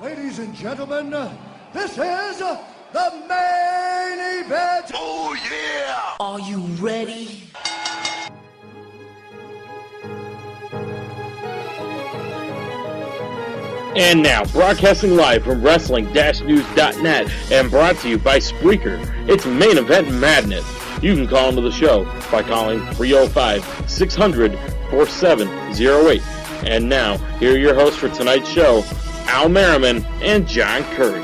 Ladies and gentlemen, this is the main event. Oh yeah! Are you ready? And now, broadcasting live from Wrestling-News.net and brought to you by Spreaker, it's Main Event Madness. You can call into the show by calling 305-600-4708. And now, here are your hosts for tonight's show, Al Merriman and John Curry.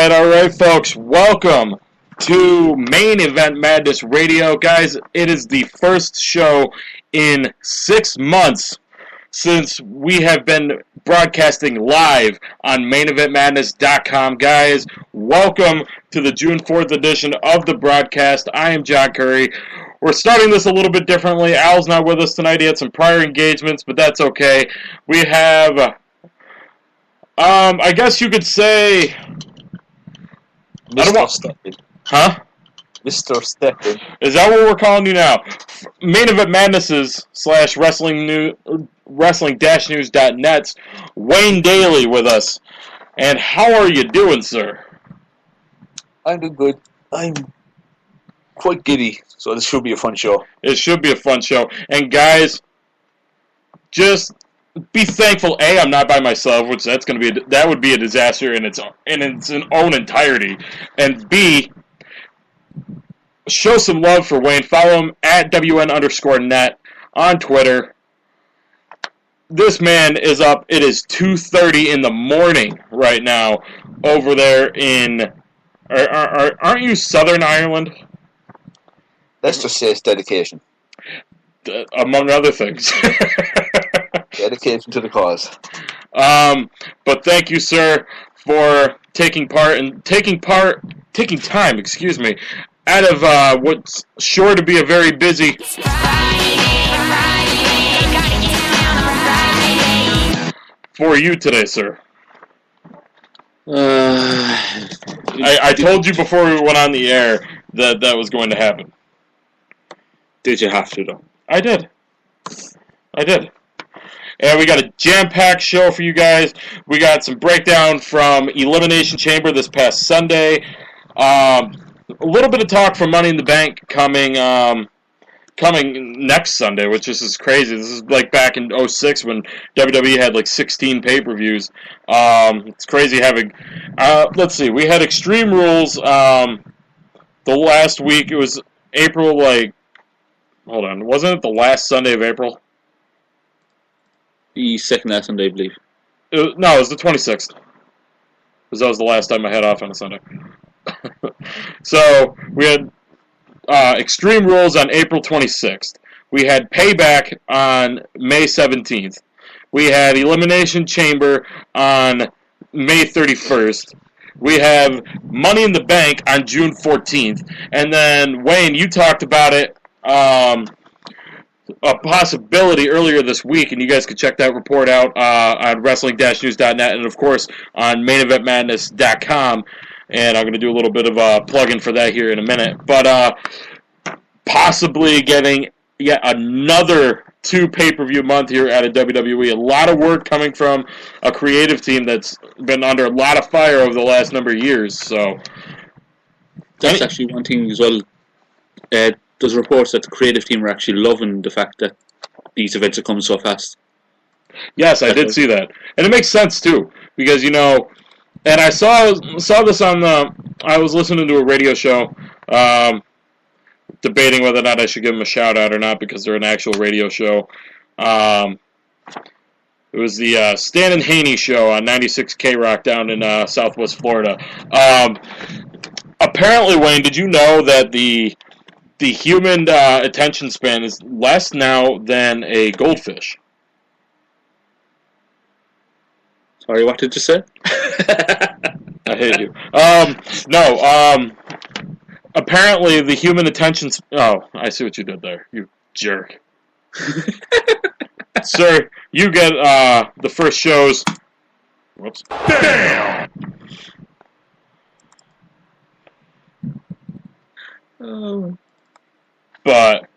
All right, folks. Welcome to Main Event Madness Radio. Guys, it is the first show in 6 months since we have been broadcasting live on MainEventMadness.com. Guys, welcome to the June 4th edition of the broadcast. I am John Curry. We're starting this a little bit differently. Al's not with us tonight. He had some prior engagements, but that's okay. We have, I guess you could say... Mr. Steppin. Huh? Mr. Steppin. Is that what we're calling you now? Main Event Madnesses / Wrestling-News.net's Wayne Daly with us. And how are you doing, sir? I'm doing good. I'm quite giddy, so this should be a fun show. It should be a fun show. And guys, just be thankful. A, I'm not by myself, which that would be a disaster in its own entirety. And B, show some love for Wayne. Follow him at WN_net on Twitter. This man is up. It is 2:30 in the morning right now over there in. Aren't you Southern Ireland? Let's just say it's dedication. Among other things. Dedication to the cause. But thank you, sir, for taking time, out of what's sure to be a very busy for you today, sir. I told you before we went on the air that was going to happen. Did you have to, though? I did. And we got a jam-packed show for you guys. We got some breakdown from Elimination Chamber this past Sunday. A little bit of talk from Money in the Bank coming next Sunday, which is crazy. This is like back in 2006 when WWE had like 16 pay-per-views. It's crazy having... let's see. We had Extreme Rules the last week. It was April, hold on. Wasn't it the last Sunday of April? The second last Sunday, I believe. It was the 26th. Because that was the last time I had off on a Sunday. So, we had Extreme Rules on April 26th. We had Payback on May 17th. We had Elimination Chamber on May 31st. We have Money in the Bank on June 14th. And then, Wayne, you talked about it... a possibility earlier this week, and you guys can check that report out on Wrestling-News.net and, of course, on MainEventMadness.com. And I'm going to do a little bit of a plug-in for that here in a minute. But possibly getting yet another 2 pay-per-view month here at a WWE. A lot of work coming from a creative team that's been under a lot of fire over the last number of years. So that's actually one thing as well. There's reports that the creative team are actually loving the fact that these events are coming so fast. Yes, I did see that. And it makes sense, too, because, and I saw this on I was listening to a radio show debating whether or not I should give them a shout-out or not because they're an actual radio show. It was the Stan and Haney show on 96 K-Rock down in Southwest Florida. Apparently, Wayne, did you know that the human attention span is less now than a goldfish? Sorry, what did you say? I hate you. Apparently the human attention... Oh, I see what you did there. You jerk. Sir, you get the first show's... Whoops. Bam! But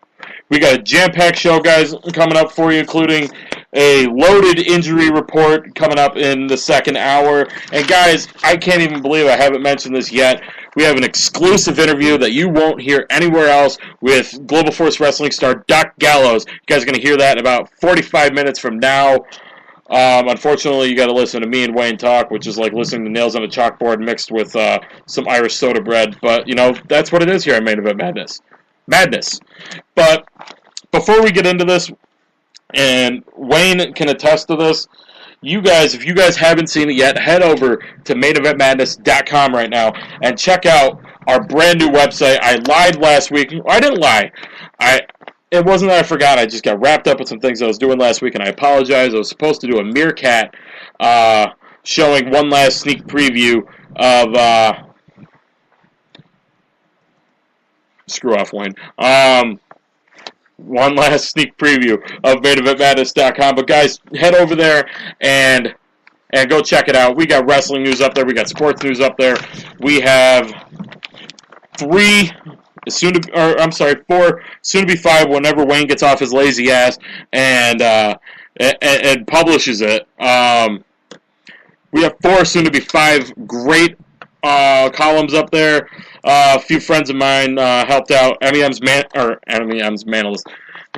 we got a jam-packed show, guys, coming up for you, including a loaded injury report coming up in the second hour. And, guys, I can't even believe I haven't mentioned this yet. We have an exclusive interview that you won't hear anywhere else with Global Force Wrestling star Doc Gallows. You guys are going to hear that in about 45 minutes from now. Unfortunately, you got to listen to me and Wayne talk, which is like listening to nails on a chalkboard mixed with some Irish soda bread. But, you know, that's what it is here at Main Event Madness. But before we get into this, and Wayne can attest to this, you guys, if you guys haven't seen it yet, head over to maineventmadness.com right now and check out our brand new website. I lied last week. I didn't lie. It wasn't that I forgot. I just got wrapped up with some things I was doing last week, and I apologize. I was supposed to do a meerkat showing one last sneak preview of... Screw off, Wayne. One last sneak preview of maineventmadness.com. But, guys, head over there and go check it out. We got wrestling news up there. We got sports news up there. We have four, soon to be five whenever Wayne gets off his lazy ass and publishes it. We have four, soon to be five great columns up there. A few friends of mine helped out. MEM's analyst.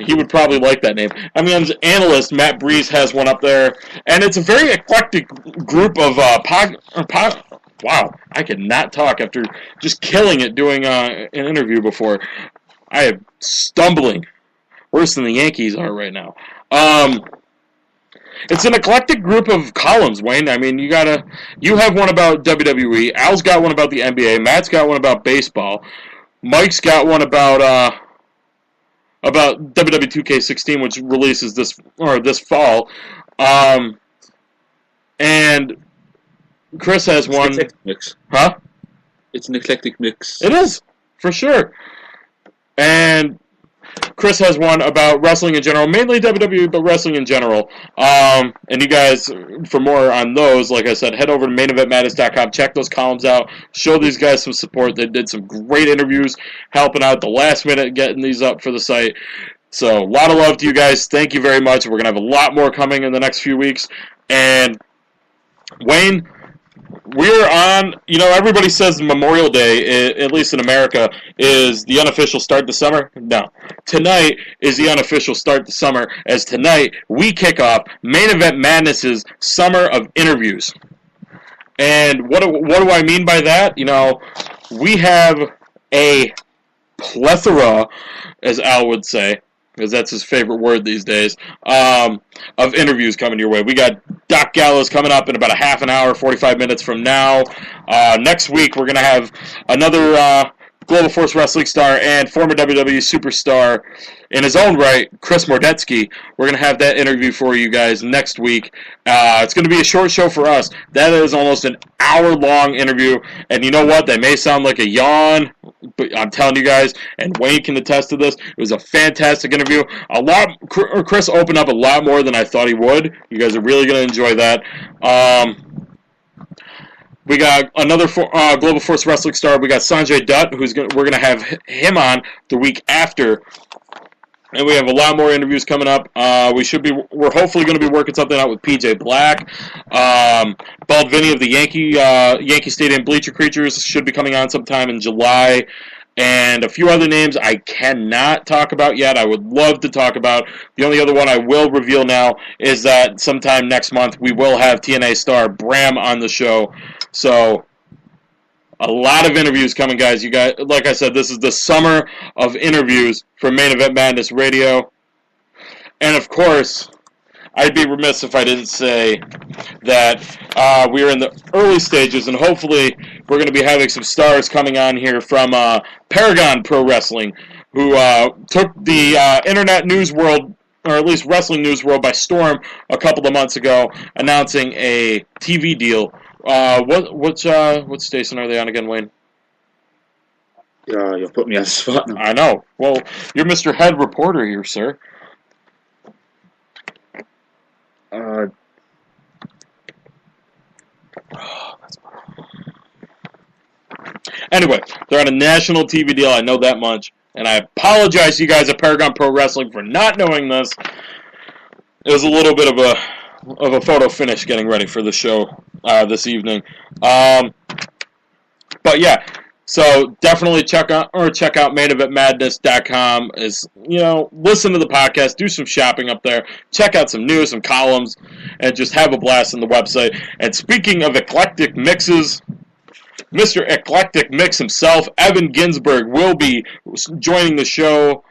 He would probably like that name. MEM's analyst, Matt Breeze, has one up there. And it's a very eclectic group of wow, I cannot talk after just killing it doing an interview before. I am stumbling. Worse than the Yankees are right now. It's an eclectic group of columns, Wayne. I mean, you have one about WWE. Al's got one about the NBA. Matt's got one about baseball. Mike's got one about WWE 2K16, which releases this fall. And Chris has one. It's an eclectic mix. Huh? It's an eclectic mix. It is, for sure. And Chris has one about wrestling in general, mainly WWE, but wrestling in general. And you guys, for more on those, like I said, head over to maineventmadness.com, check those columns out, show these guys some support. They did some great interviews, helping out at the last minute, getting these up for the site. So, a lot of love to you guys. Thank you very much. We're going to have a lot more coming in the next few weeks. And, Wayne, we're on, everybody says Memorial Day, at least in America, is the unofficial start to summer. No. Tonight is the unofficial start to summer, as tonight we kick off Main Event Madness's Summer of Interviews. And what do I mean by that? We have a plethora, as Al would say, because that's his favorite word these days, of interviews coming your way. We got Doc Gallows coming up in about a half an hour, 45 minutes from now. Next week, we're going to have another Global Force Wrestling star and former WWE superstar in his own right, Chris Mordetsky. We're going to have that interview for you guys next week. It's going to be a short show for us. That is almost an hour-long interview. And you know what? That may sound like a yawn, but I'm telling you guys, and Wayne can attest to this, it was a fantastic interview. Chris opened up a lot more than I thought he would. You guys are really going to enjoy that. We got another Global Force Wrestling star. We got Sanjay Dutt, we're going to have him on the week after. And we have a lot more interviews coming up. We're hopefully going to be working something out with PJ Black. Bald Vinny of the Yankee Stadium Bleacher Creatures should be coming on sometime in July. And a few other names I cannot talk about yet. I would love to talk about. The only other one I will reveal now is that sometime next month we will have TNA star Bram on the show. So A lot of interviews coming, guys. You guys, like I said, this is the summer of interviews for Main Event Madness Radio. And of course, I'd be remiss if I didn't say that we're in the early stages, and hopefully we're going to be having some stars coming on here from Paragon Pro Wrestling, who took the internet news world, or at least wrestling news world, by storm a couple of months ago, announcing a TV deal. What station are they on again, Wayne? You're putting me on the spot now. I know. Well, you're Mr. Head Reporter here, sir. Anyway, they're on a national TV deal. I know that much. And I apologize to you guys at Paragon Pro Wrestling for not knowing this. It was a little bit of a photo finish getting ready for the show this evening. But yeah, so definitely check out maineventmadness.com. Listen to the podcast, do some shopping up there, check out some news, some columns, and just have a blast on the website. And speaking of eclectic mixes, Mr. Eclectic Mix himself, Evan Ginsberg, will be joining the show.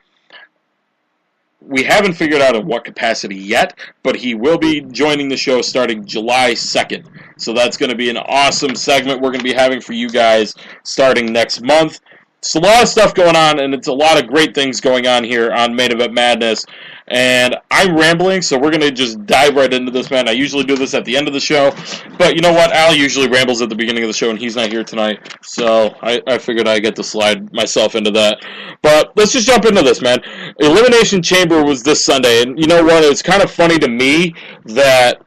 We haven't figured out in what capacity yet, but he will be joining the show starting July 2nd. So that's going to be an awesome segment we're going to be having for you guys starting next month. It's a lot of stuff going on, and it's a lot of great things going on here on Main Event Madness. And I'm rambling, so we're going to just dive right into this, man. I usually do this at the end of the show, but you know what? Al usually rambles at the beginning of the show, and he's not here tonight, so I figured I'd get to slide myself into that. But let's just jump into this, man. Elimination Chamber was this Sunday, and you know what? It's kind of funny to me that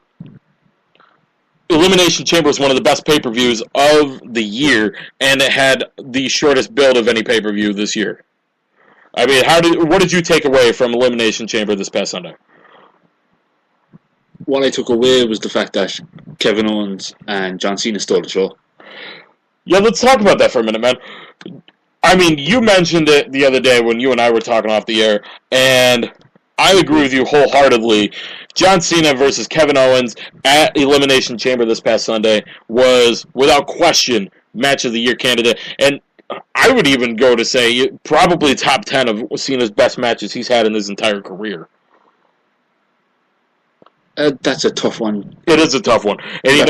Elimination Chamber was one of the best pay-per-views of the year, and it had the shortest build of any pay-per-view this year. I mean, what did you take away from Elimination Chamber this past Sunday? What I took away was the fact that Kevin Owens and John Cena stole the show. Yeah, let's talk about that for a minute, man. I mean, you mentioned it the other day when you and I were talking off the air, and I agree with you wholeheartedly. John Cena versus Kevin Owens at Elimination Chamber this past Sunday was, without question, match of the year candidate. And I would even go to say probably top 10 of Cena's best matches he's had in his entire career. That's a tough one. It is a tough one. And you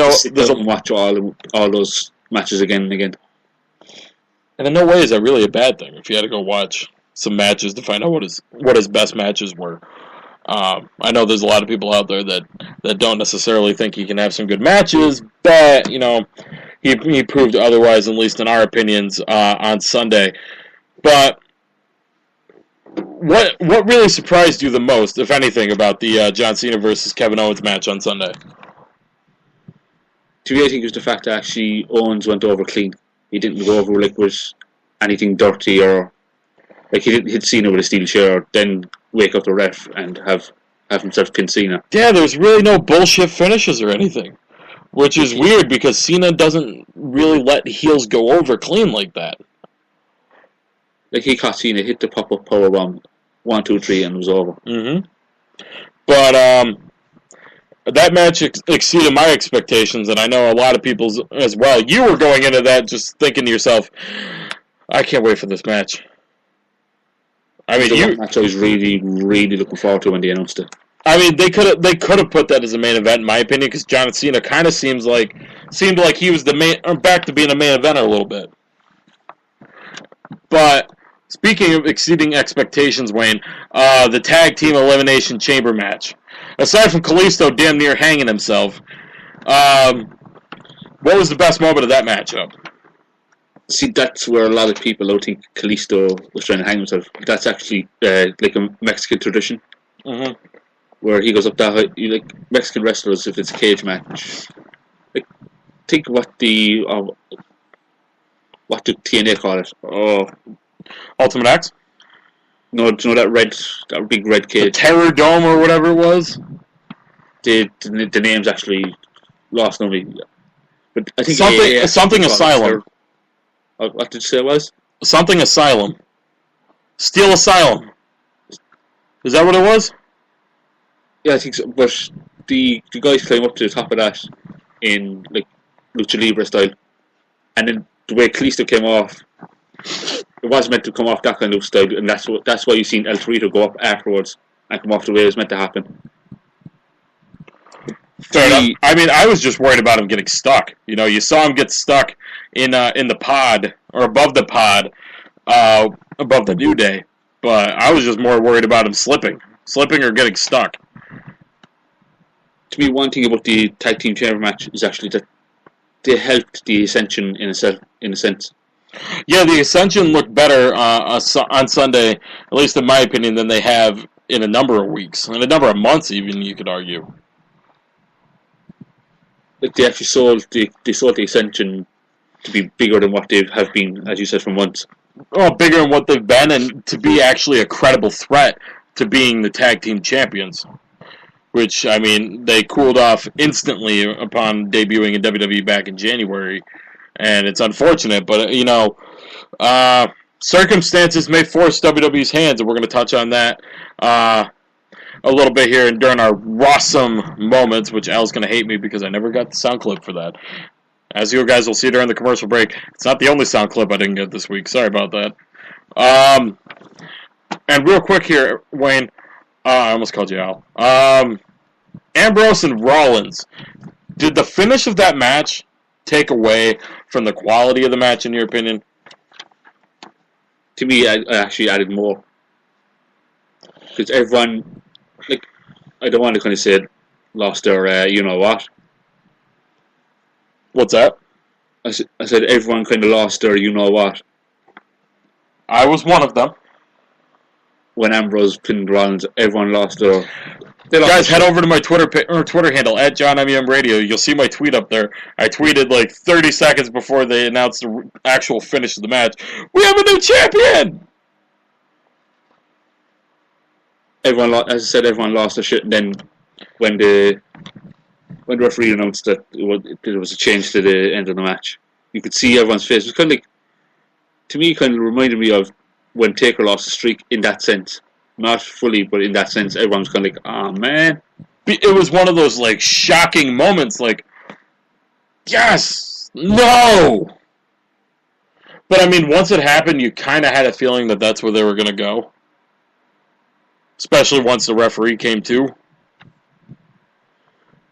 watch all those matches again and again. And in no way is that really a bad thing if you had to go watch some matches to find out what his best matches were. I know there's a lot of people out there that don't necessarily think he can have some good matches, but he proved otherwise, at least in our opinions, on Sunday. But what really surprised you the most, if anything, about the John Cena versus Kevin Owens match on Sunday? To me, I think it was the fact that actually Owens went over clean. He didn't go over with anything dirty, or he didn't hit Cena with a steel chair, then wake up the ref and have himself pin Cena. Yeah, there's really no bullshit finishes or anything. Which is weird because Cena doesn't really let heels go over clean like that. He caught Cena, hit the pop-up powerbomb, 1, 2, 3, and it was over. Mm-hmm. But that match exceeded my expectations, and I know a lot of people's as well. You were going into that just thinking to yourself, I can't wait for this match. I mean, match I was really, really looking forward to when they announced it. I mean, they could have put that as a main event, in my opinion, because John Cena kind of seemed like he was back to being a main eventer a little bit. But speaking of exceeding expectations, Wayne, the tag team elimination chamber match. Aside from Kalisto damn near hanging himself, what was the best moment of that matchup? See, that's where a lot of people don't think Kalisto was trying to hang himself. That's actually like a Mexican tradition. Mm-hmm. Where he goes up that high, like Mexican wrestlers, if it's a cage match. Like, think what do TNA call it? Oh, Ultimate X? No, do you know that big red cage? The Terror Dome or whatever it was? The name's actually lost on me. But I think something Asylum. What did you say it was? Something Asylum. Steel Asylum. Is that what it was? Yeah, I think so. But the guys climb up to the top of that in like lucha libre style, and then the way Kalisto came off, it wasn't meant to come off that kind of style, and that's why you've seen El Torito go up afterwards and come off the way it was meant to happen. Fair enough. I mean, I was just worried about him getting stuck. You know, you saw him get stuck in the pod, or above the pod, above the New Day. But I was just more worried about him slipping or getting stuck. To me, one thing about the tag team chamber match is actually that they helped the Ascension in a sense. Yeah, the Ascension looked better on Sunday, at least in my opinion, than they have in a number of weeks, in a number of months, even, you could argue. Like, they actually sold the Ascension to be bigger than what they have been, as you said, for months. Well, bigger than what they've been, and to be actually a credible threat to being the tag team champions. Which, I mean, they cooled off instantly upon debuting in WWE back in January. And it's unfortunate, but, you know, circumstances may force WWE's hands, and we're going to touch on that a little bit here during our RAWSome moments, which Al's going to hate me because I never got the sound clip for that. As you guys will see during the commercial break, it's not the only sound clip I didn't get this week. Sorry about that. And real quick here, Wayne, I almost called you Al. Ambrose and Rollins, did the finish of that match take away from the quality of the match, in your opinion? To me, I actually added more. Because everyone, like, I don't want to kind of say lost their, you know what. What's that? I said everyone kind of lost their, you know what. I was one of them. When Ambrose pinned Rollins, everyone lost their... Guys, head over to my Twitter handle, @JohnMEMRadio. You'll see my tweet up there. I tweeted like 30 seconds before they announced the actual finish of the match. We have a new champion! As I said, everyone lost their shit. And then when the referee announced that there was a change to the end of the match, you could see everyone's face. It was kind of like, to me, kind of reminded me of when Taker lost the streak in that sense. Not fully, but in that sense, everyone's kind of like, oh, man. It was one of those, like, shocking moments, like, yes! No! But, I mean, once it happened, you kind of had a feeling that that's where they were going to go. Especially once the referee came to.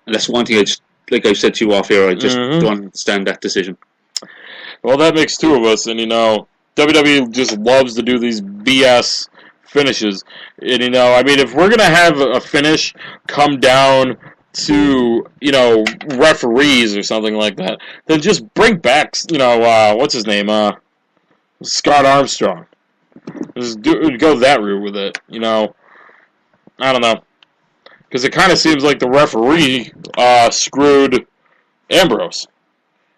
And that's one thing, like I said to you off air, I just don't understand that decision. Well, that makes two of us, and, you know, WWE just loves to do these BS finishes. And, you know, I mean, if we're going to have a finish come down to, you know, referees or something like that, then just bring back, you know, what's his name? Scott Armstrong. Just go that route with it, you know. I don't know. Because it kind of seems like the referee screwed Ambrose.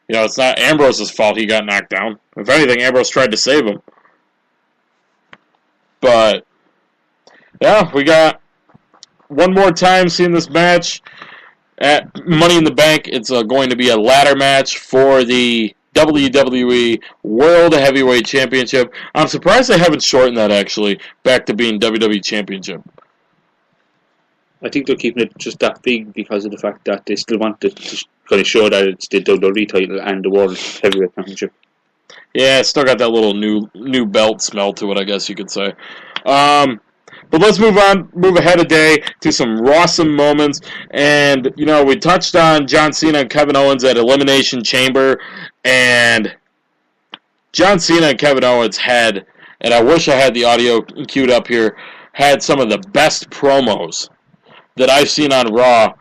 You know, it's not Ambrose's fault he got knocked down. If anything, Ambrose tried to save him. But, yeah, we got one more time seeing this match at Money in the Bank. It's going to be a ladder match for the WWE World Heavyweight Championship. I'm surprised they haven't shortened that, actually, back to being WWE Championship. I think they're keeping it just that big because of the fact that they still want to kind of show that it's the WWE title and the World Heavyweight Championship. Yeah, it's still got that little new belt smell to it, I guess you could say. But let's move ahead a day to some RAWSome moments. And, you know, we touched on John Cena and Kevin Owens at Elimination Chamber. And John Cena and Kevin Owens had, and I wish I had the audio queued up here, had some of the best promos that I've seen on Raw.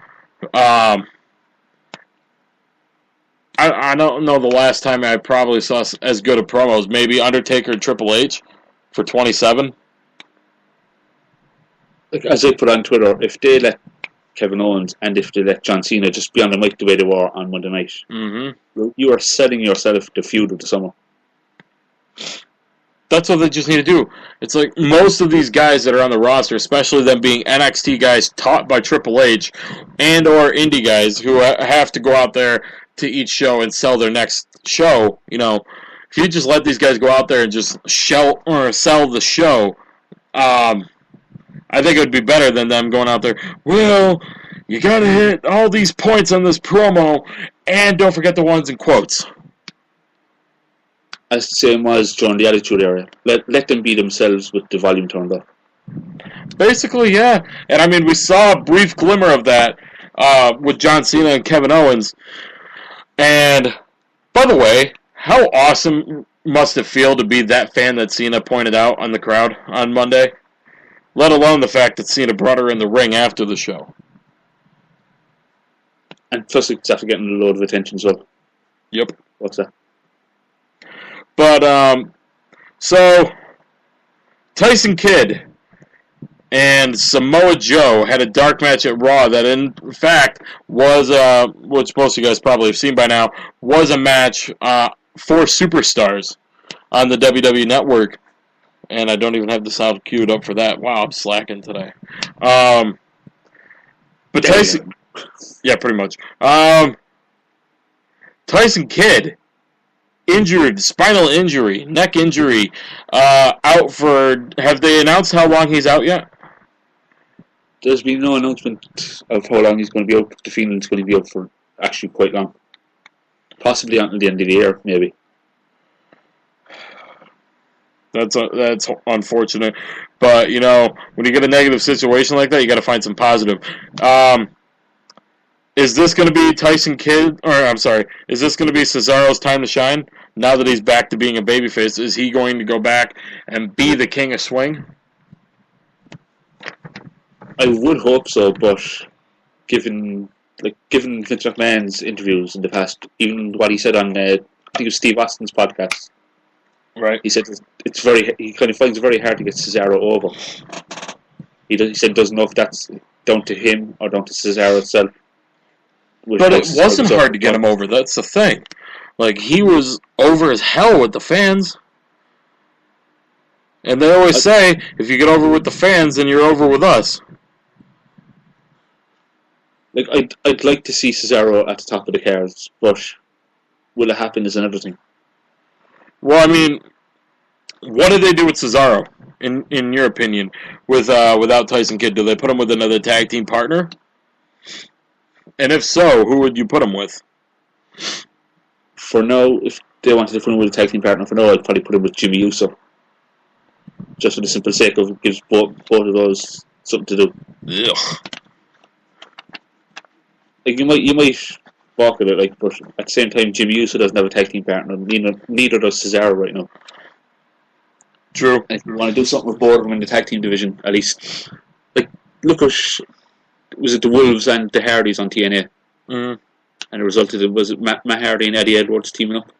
I don't know the last time I probably saw as good of promos. Maybe Undertaker and Triple H for 27. Like, as I put on Twitter, if they let Kevin Owens and if they let John Cena just be on the mic the way they were on Monday night, you are setting yourself to feud with the summer. That's what they just need to do. It's like most of these guys that are on the roster, especially them being NXT guys taught by Triple H and or indie guys who have to go out there to each show and sell their next show, you know, if you just let these guys go out there and just sell the show, I think it would be better than them going out there, well, you gotta hit all these points on this promo, and don't forget the ones in quotes. as the same as during the Attitude Era. Let them be themselves with the volume turned up. Basically, yeah. And I mean, we saw a brief glimmer of that with John Cena and Kevin Owens. And, by the way, how awesome must it feel to be that fan that Cena pointed out on the crowd on Monday? Let alone the fact that Cena brought her in the ring after the show. And plus, it's after getting a load of attention as well. Yep. What's that? But, so, Tyson Kidd and Samoa Joe had a dark match at Raw that, in fact, was, which most of you guys probably have seen by now, was a match for superstars on the WWE Network. And I don't even have the sound queued up for that. Wow, I'm slacking today. But Tyson... Yeah, pretty much. Tyson Kidd, injured, spinal injury, neck injury, out for... Have they announced how long he's out yet? There's been no announcement of how long he's going to be out. The feeling is going to be out for actually quite long. Possibly until the end of the year, maybe. That's unfortunate. But, you know, when you get a negative situation like that, you got to find some positive. Is this going to be Tyson Kidd, or I'm sorry, is this going to be Cesaro's time to shine? Now that he's back to being a babyface, is he going to go back and be the king of swing? I would hope so, but given Vince McMahon's interviews in the past, even what he said on, I think it was Steve Austin's podcast, right? He said he kind of finds it very hard to get Cesaro over. He said he doesn't know if that's down to him or down to Cesaro itself. But it wasn't hard to get him over. That's the thing. Like, he was over as hell with the fans. And they always say, if you get over with the fans, then you're over with us. Like, I'd like to see Cesaro at the top of the cards, but will it happen is another thing. Well, I mean, what did they do with Cesaro, in your opinion, without Tyson Kidd? Do they put him with another tag team partner? And if so, who would you put him with? For now, if they wanted to put him with a tag team partner, for now, I'd probably put him with Jimmy Uso. Just for the simple sake of it gives both of those something to do. Ugh. Like, you might balk at it, like, but at the same time, Jimmy Uso doesn't have a tag team partner. Neither does Cesaro right now. True. And if you want to do something with both of them in the tag team division, at least, like, look at, was it the Wolves and the Hardys on TNA? Mm. And the result of it was Matt Hardy and Eddie Edwards teaming up.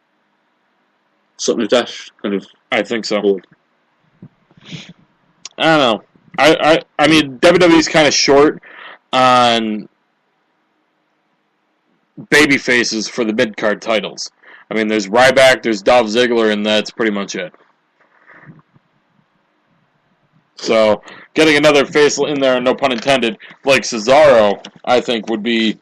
Something like that, kind of. I think so. Cool. I don't know. I mean, WWE's kind of short on baby faces for the mid-card titles. I mean, there's Ryback, there's Dolph Ziggler, and that's pretty much it. So, getting another face in there, no pun intended, like Cesaro, I think would be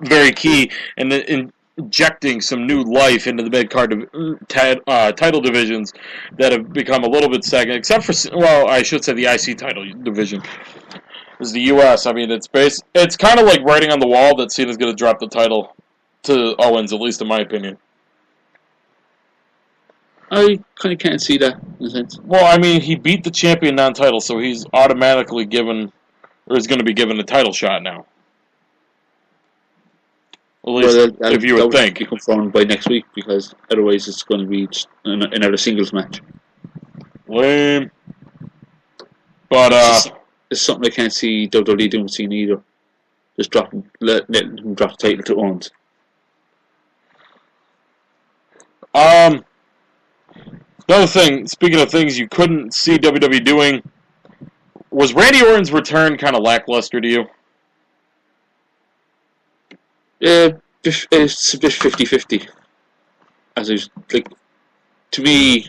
very key in injecting some new life into the mid-card title divisions that have become a little bit stagnant, except for, well, I should say the IC title division. Is the U.S. I mean, it's kind of like writing on the wall that Cena's going to drop the title to Owens, at least in my opinion. I kind of can't see that, in a sense. Well, I mean, he beat the champion non-title, so he's automatically given, or is going to be given a title shot now. At least, if you would think. Be confirmed by next week, because otherwise it's going to be just another singles match. Lame. But, it's something I can't see WWE doing with Cena either. Just letting him drop the title to Owens. Another thing, speaking of things you couldn't see WWE doing, was Randy Orton's return kind of lackluster to you? It's a bit 50-50. As was, like, to me,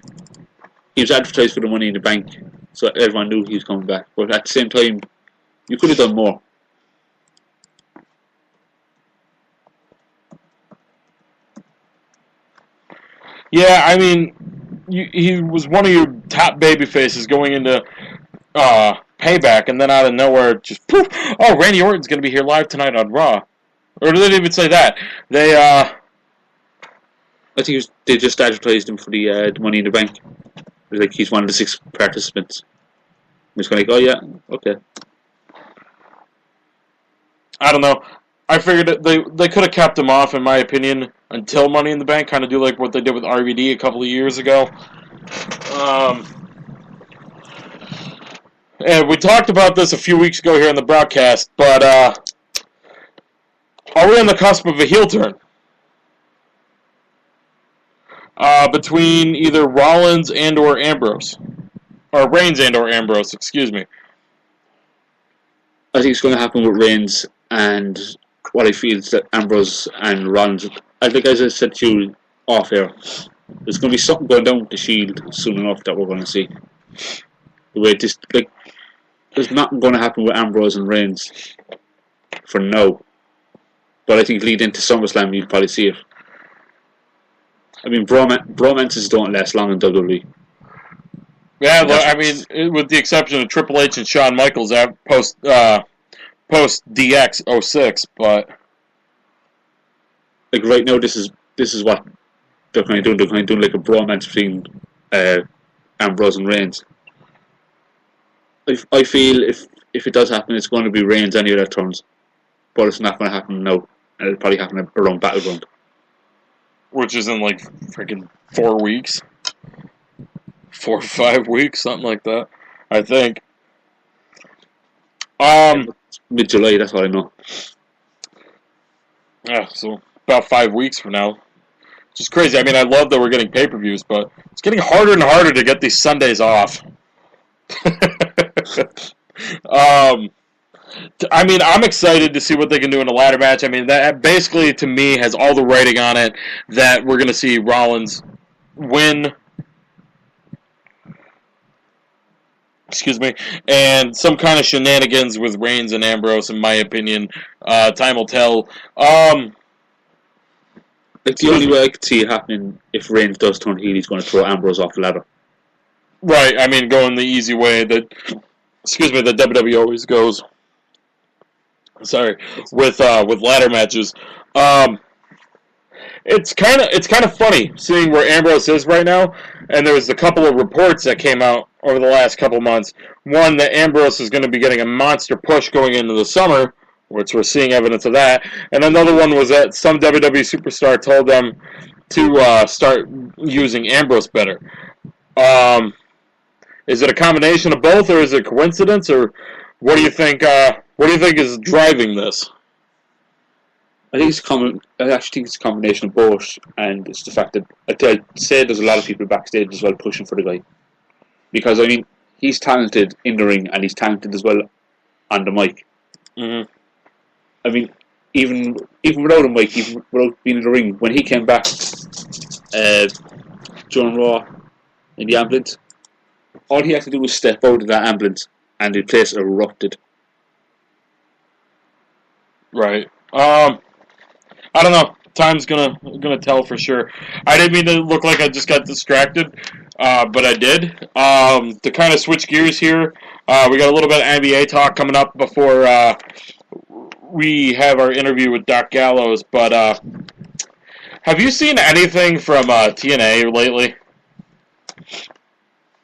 he was advertised for the Money in the Bank, so everyone knew he was coming back. But at the same time, you could have done more. Yeah, I mean, he was one of your top baby faces going into Payback, and then out of nowhere, just poof! Oh, Randy Orton's going to be here live tonight on Raw. Or they didn't even say that. They I think they just advertised him for the Money in the Bank. It was like he's one of the 6 participants. He's going like, oh yeah, okay. I don't know. I figured that they could have kept him off, in my opinion, until Money in the Bank. Kind of do like what they did with RVD a couple of years ago. And we talked about this a few weeks ago here in the broadcast, but are we on the cusp of a heel turn? Between either Rollins and or Ambrose. Or Reigns and or Ambrose, excuse me. I think it's going to happen with Reigns, and what I feel is that Ambrose and Rollins, I think as I said to you off air, there's going to be something going down with the Shield soon enough that we're going to see. The way this, like, there's nothing going to happen with Ambrose and Reigns for now. But I think lead into SummerSlam, you'll probably see it. I mean, bromances don't last long in WWE. Yeah, well, I mean, with the exception of Triple H and Shawn Michaels post DX 06, but like right now, this is what they're kind of doing. They're kind of doing like a bromance between Ambrose and Reigns. I feel if it does happen, it's going to be Reigns any of their turns, but it's not going to happen now, and it'll probably happen around Battleground, which is in like freaking 4 weeks. 4 or 5 weeks, something like that, I think. Mid-July, that's what I know. Yeah, so about 5 weeks from now. Which is crazy. I mean, I love that we're getting pay-per-views, but it's getting harder and harder to get these Sundays off. I mean, I'm excited to see what they can do in a ladder match. I mean, that basically, to me, has all the writing on it that we're going to see Rollins win. Excuse me, and some kind of shenanigans with Reigns and Ambrose, in my opinion. Time will tell. Like the only way I could see it happening if Reigns does turn heel, he's going to throw Ambrose off the ladder. Right, I mean, going the easy way that, that WWE always goes. Sorry, with ladder matches. It's kind of funny seeing where Ambrose is right now, and there was a couple of reports that came out over the last couple of months. One, that Ambrose is going to be getting a monster push going into the summer, which we're seeing evidence of that. And another one was that some WWE superstar told them to start using Ambrose better. Is it a combination of both, or is it coincidence, or what do you think? What do you think is driving this? I actually think it's a combination of both, and it's the fact that I'd say there's a lot of people backstage as well pushing for the guy, because I mean he's talented in the ring and he's talented as well on the mic. Mm-hmm. I mean, even without a mic, even without being in the ring, when he came back during Raw in the ambulance, all he had to do was step out of that ambulance and the place erupted. Right. I don't know. Time's gonna tell for sure. I didn't mean to look like I just got distracted, but I did. To kind of switch gears here, we got a little bit of NBA talk coming up before we have our interview with Doc Gallows. But have you seen anything from TNA lately?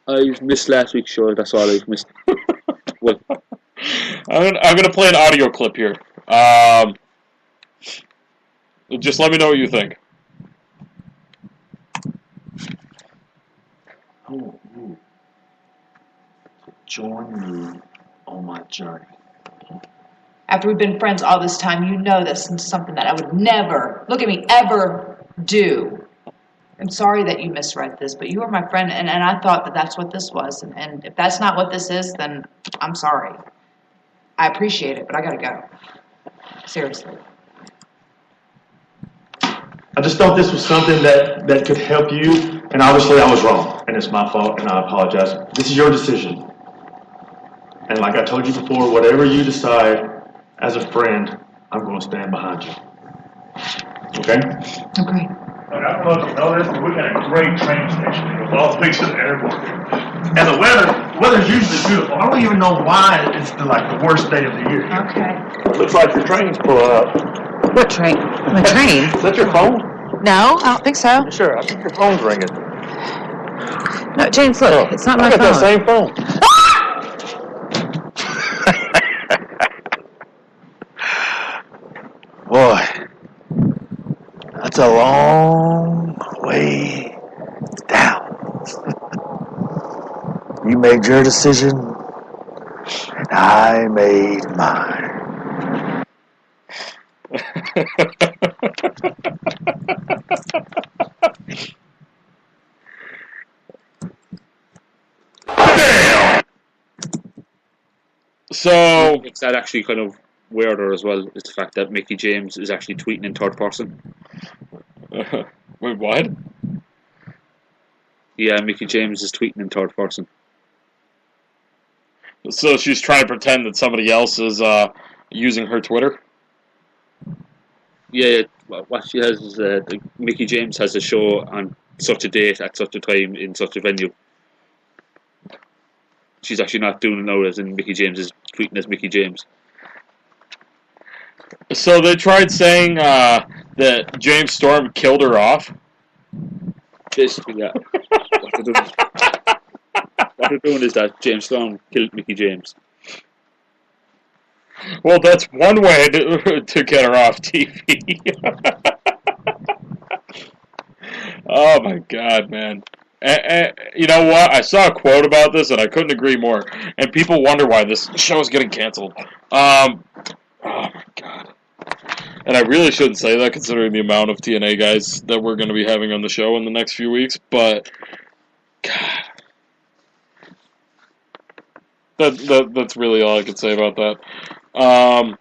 I've missed last week's show. That's all I've missed. Well, I'm gonna play an audio clip here. Just let me know what you think. Who will join me on my journey? After we've been friends all this time, you know this is something that I would never, look at me, ever do. I'm sorry that you misread this, but you were my friend, and I thought that that's what this was. And if that's not what this is, then I'm sorry. I appreciate it, but I gotta go. Seriously. I just thought this was something that could help you, and obviously I was wrong, and it's my fault, and I apologize. This is your decision. And like I told you before, whatever you decide as a friend, I'm going to stand behind you. Okay? Okay. I don't know if you know this, but we got a great train station here with all the things in the airport. And the weather's usually beautiful. I don't even know why it's the worst day of the year. Okay. Looks like your train's pulling up. What train? The train? Is that your phone? No, I don't think so. Sure, I think your phone's ringing. No, James, look, it's not my I got that phone. same phone. Boy, that's a long way down. You made your decision, and I made mine. So, Makes that actually kind of weirder as well, is the fact that Mickey James is actually tweeting in third person. wait, what? Yeah, Mickey James is tweeting in third person. So she's trying to pretend that somebody else is using her Twitter? Yeah, what she has is Mickey James has a show on such a date at such a time in such a venue. She's actually not doing it now as in Mickey James is tweeting as Mickey James. So they tried saying that James Storm killed her off? Basically, yeah. What they're doing is that James Storm killed Mickey James. Well, that's one way to get her off TV. Oh my God, man. You know what? I saw a quote about this and I couldn't agree more. And people wonder why this show is getting canceled. Oh my God. And I really shouldn't say that considering the amount of TNA guys that we're going to be having on the show in the next few weeks. But, God. That's really all I could say about that. I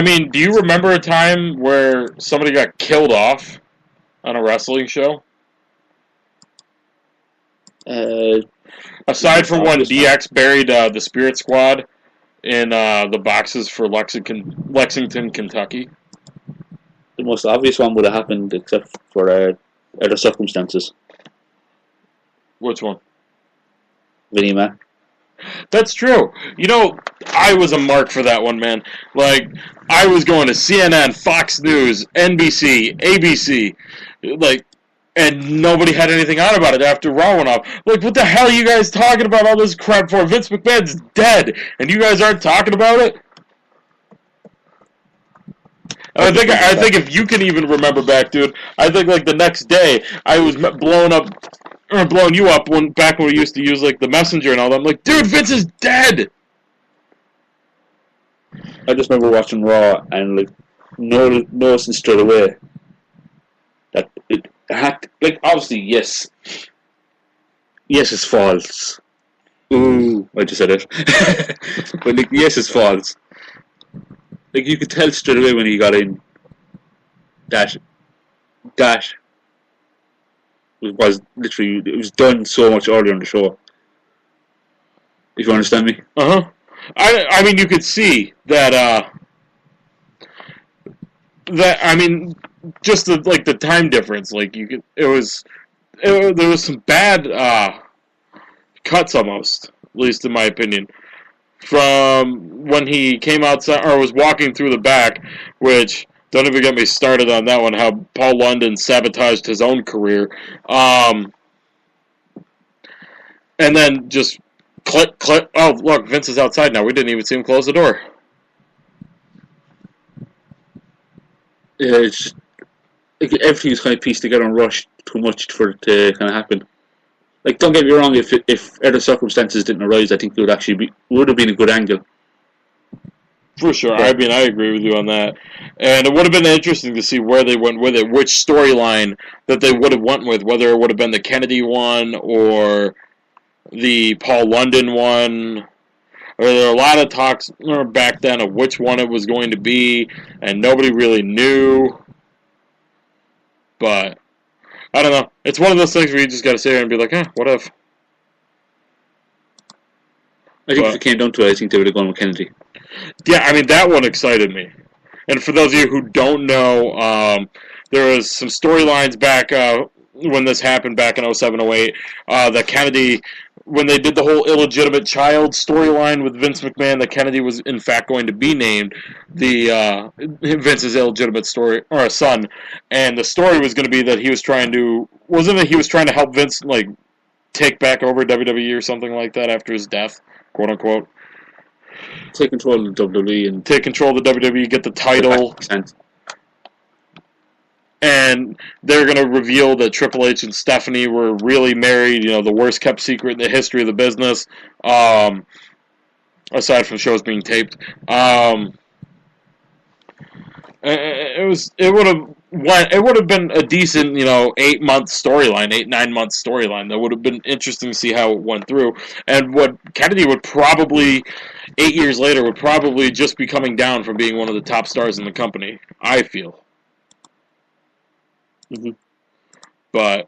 mean, do you remember a time where somebody got killed off on a wrestling show? Aside from when DX buried the Spirit Squad in the boxes for Lexington, Kentucky. The most obvious one would have happened except for other circumstances. Which one? Vinnie Mac. That's true. You know, I was a mark for that one, man. Like, I was going to CNN, Fox News, NBC, ABC, like, and nobody had anything on about it after Raw went off. Like, what the hell are you guys talking about all this crap for? Vince McMahon's dead, and you guys aren't talking about it? I think if you can even remember back, dude, I think, like, the next day, I was blowing you up back when we used to use, like, the Messenger and all that. I'm like, dude, Vince is dead! I just remember watching Raw and, like, noticing straight away that it had, like, obviously, yes, it's false. Ooh, I just said it. But, like, yes, it's false. Like, you could tell straight away when he got in that was literally, it was done so much earlier in the show. If you understand me. Uh-huh. I mean, you could see that, I mean, just the time difference, like, there was some bad, cuts almost, at least in my opinion, from when he came outside, or was walking through the back, which, don't even get me started on that one, how Paul London sabotaged his own career, and then just click, oh, look, Vince is outside now, we didn't even see him close the door. Yeah, it's just, like, everything's kind of pieced together and rushed too much for it to kind of happen. Like, don't get me wrong, if other circumstances didn't arise, I think it would have been a good angle. For sure. I mean, I agree with you on that. And it would have been interesting to see where they went with it, which storyline that they would have went with, whether it would have been the Kennedy one or the Paul London one. There were a lot of talks back then of which one it was going to be, and nobody really knew. But, I don't know. It's one of those things where you just got to sit here and be like, what if? I think if it came down to it, I think they would have gone with Kennedy. Yeah, I mean, that one excited me. And for those of you who don't know, there was some storylines back when this happened back in 07, 08, that Kennedy when they did the whole illegitimate child storyline with Vince McMahon, that Kennedy was in fact going to be named Vince's illegitimate son, and the story was going to be that he was trying to help Vince like take back over WWE or something like that after his death, quote unquote. Take control of the WWE and take control of the WWE, get the title. And they're going to reveal that Triple H and Stephanie were really married, the worst kept secret in the history of the business, aside from shows being taped. It would have been a decent, 8-9-month storyline. That would have been interesting to see how it went through. And what Kennedy would probably, 8 years later, would probably just be coming down from being one of the top stars in the company, I feel. Mm-hmm. But,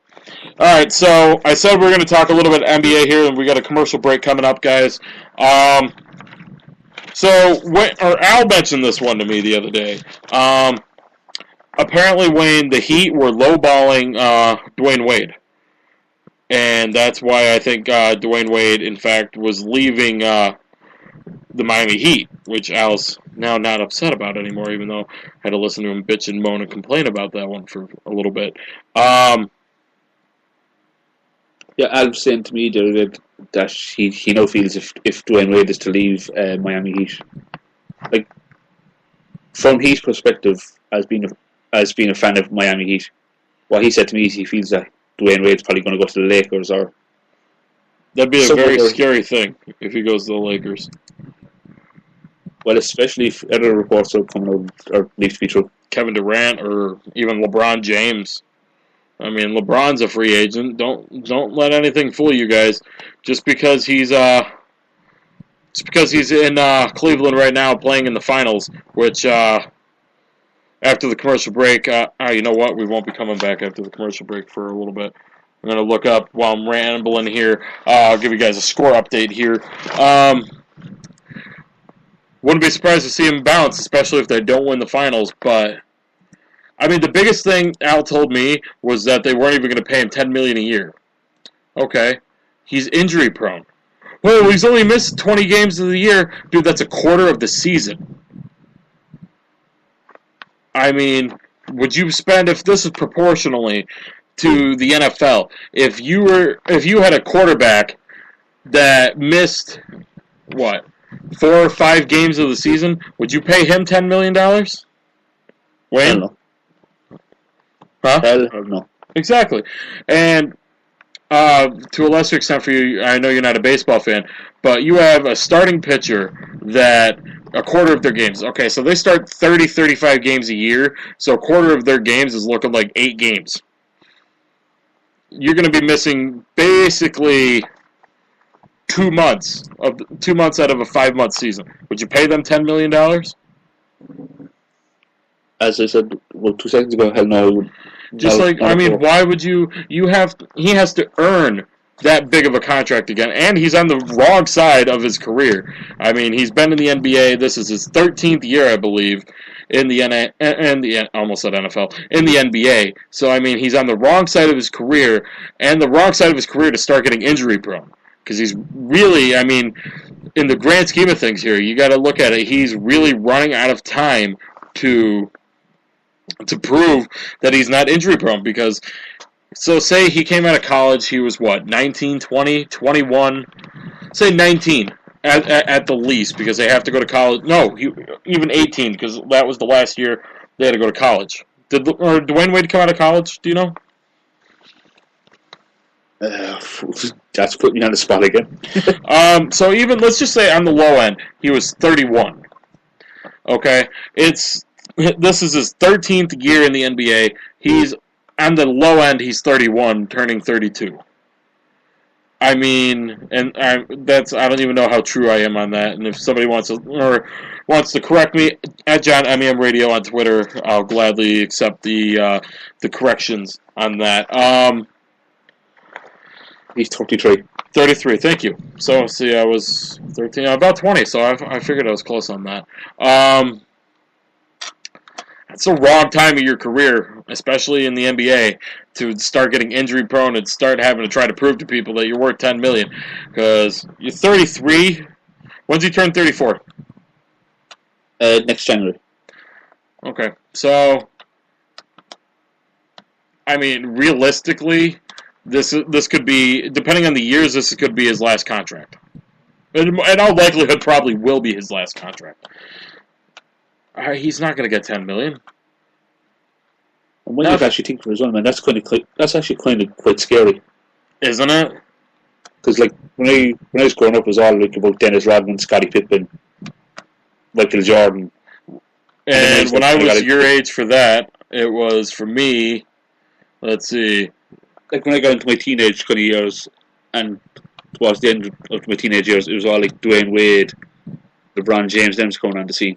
alright, so I said we're going to talk a little bit NBA here, and we got a commercial break coming up, guys. Al mentioned this one to me the other day. Apparently, Wayne, the Heat were lowballing Dwayne Wade. And that's why I think Dwayne Wade, in fact, was leaving the Miami Heat, which Al's now not upset about anymore, even though I had to listen to him bitch and moan and complain about that one for a little bit. Yeah, Al was saying to me the other day that he now feels if Dwayne Wade is to leave Miami Heat, like from Heat's perspective, as being a fan of Miami Heat, what he said to me is he feels that Dwayne Wade's probably going to go to the Lakers or. That'd be a very scary thing if he goes to the Lakers. Well, especially if other reports are coming out or need to be true. Kevin Durant or even LeBron James. I mean, LeBron's a free agent. Don't let anything fool you guys. Just because he's in Cleveland right now playing in the finals, which after the commercial break, you know what? We won't be coming back after the commercial break for a little bit. I'm going to look up while I'm rambling here. I'll give you guys a score update here. Wouldn't be surprised to see him bounce, especially if they don't win the finals. But, I mean, the biggest thing Al told me was that they weren't even going to pay him $10 million a year. Okay. He's injury prone. Well, he's only missed 20 games of the year. Dude, that's a quarter of the season. I mean, would you spend, if this is proportionally to the NFL, if you had a quarterback that missed, 4 or 5 games of the season, would you pay him $10 million? Wayne? No. Huh? Hell no. Exactly. And to a lesser extent for you, I know you're not a baseball fan, but you have a starting pitcher that a quarter of their games. Okay, so they start 30, 35 games a year, so a quarter of their games is looking like 8 games. You're going to be missing basically 2 months out of a 5-month season. Would you pay them $10 million? As I said 2 seconds ago, hell no. Why would you? He has to earn that big of a contract again, and he's on the wrong side of his career. I mean, he's been in the NBA. This is his 13th year, I believe, in the almost said NFL, in the NBA. So I mean, he's on the wrong side of his career, and the wrong side of his career to start getting injury prone. Because he's really, I mean, in the grand scheme of things here, you got to look at it. He's really running out of time to prove that he's not injury prone. Because, so say he came out of college, he was 19, 20, 21, say 19 at the least, because they have to go to college. No, even 18, because that was the last year they had to go to college. Did Dwayne Wade come out of college? Do you know? That's putting me on the spot again. So even, let's just say on the low end, he was 31. Okay? This is his 13th year in the NBA. He's, on the low end, he's 31, turning 32. I mean, and I don't even know how true I am on that. And if somebody wants to correct me, at John MEM Radio on Twitter, I'll gladly accept the corrections on that. He's 33. 33, thank you. So, see, I was 13, about 20, so I figured I was close on that. it's a wrong time of your career, especially in the NBA, to start getting injury prone and start having to try to prove to people that you're worth $10 million. Because you're 33. When's he turn 34? Next January. Okay, so I mean, realistically, this could be, depending on the years, this could be his last contract. In all likelihood, probably will be his last contract. He's not going to get $10 million. And when you actually think for his own, man, that's actually kind of quite scary, isn't it? Because like when I was growing up, it was all like about Dennis Rodman, Scottie Pippen, Michael Jordan. And when I was your age for that, it was for me. Let's see. Like when I got into my teenage kind of years, and towards the end of my teenage years, it was all like Dwayne Wade, LeBron James, them coming on the scene.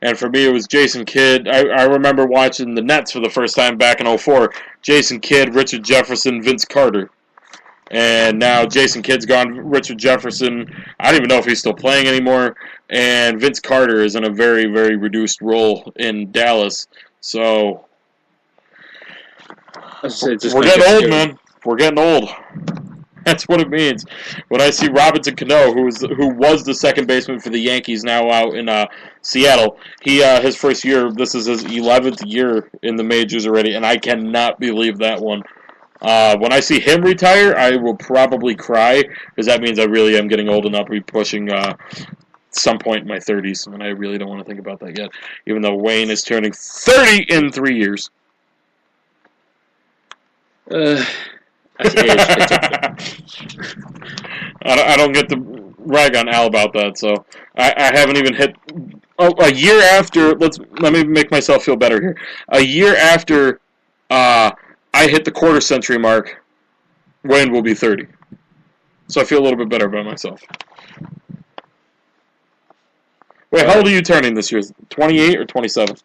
And for me, it was Jason Kidd. I remember watching the Nets for the first time back in 2004. Jason Kidd, Richard Jefferson, Vince Carter. And now Jason Kidd's gone. Richard Jefferson, I don't even know if he's still playing anymore. And Vince Carter is in a very, very reduced role in Dallas. So we're getting old, man. We're getting old. That's what it means. When I see Robinson Cano, who was the second baseman for the Yankees, now out in Seattle, his first year, this is his 11th year in the majors already, and I cannot believe that one. When I see him retire, I will probably cry, because that means I really am getting old enough to be pushing some point in my 30s, and I really don't want to think about that yet, even though Wayne is turning 30 in 3 years. I don't get to rag on Al about that, so I haven't even hit. A year after, let me make myself feel better here. A year after I hit the quarter century mark, Wayne will be 30. So I feel a little bit better about myself. Wait, how old are you turning this year? 28 or 27?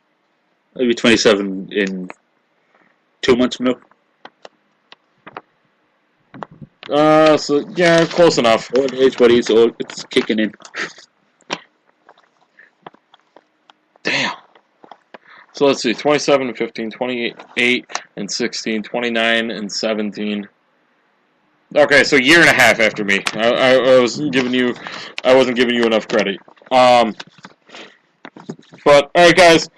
I'll be 27 in 2 months from now. So yeah, close enough. Old age, buddy, it's kicking in. Damn. So let's see, 27 and 15, 28 and 16, 29 and 17. Okay, so a year and a half after me. I wasn't giving you enough credit. But all right, guys,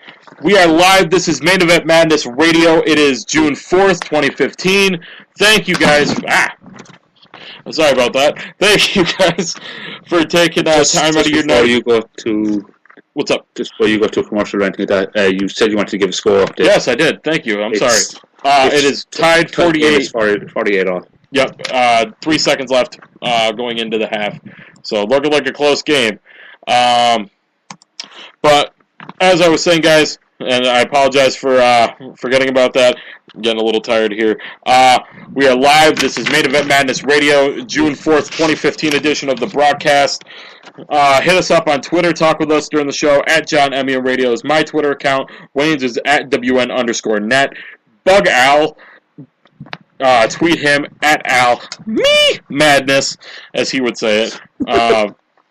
we are live. This is Main Event Madness Radio. It is June 4th, 2015. Thank you guys. I'm sorry about that. Thank you guys for taking time out of your night. You go to what's up? Just before you go to a commercial or anything like that, you said you wanted to give a score update. Yes, I did. Thank you. I'm sorry. It is tied 48. 48 all. Yep. 3 seconds left going into the half. So looking like a close game. But as I was saying, guys, and I apologize for forgetting about that. I'm getting a little tired here. We are live. This is Main Event Madness Radio, June 4th, 2015 edition of the broadcast. Hit us up on Twitter. Talk with us during the show. At John MEM Radio is my Twitter account. Wayne's is at WN_net. Bug Al. Tweet him at Al. Me Madness, as he would say it.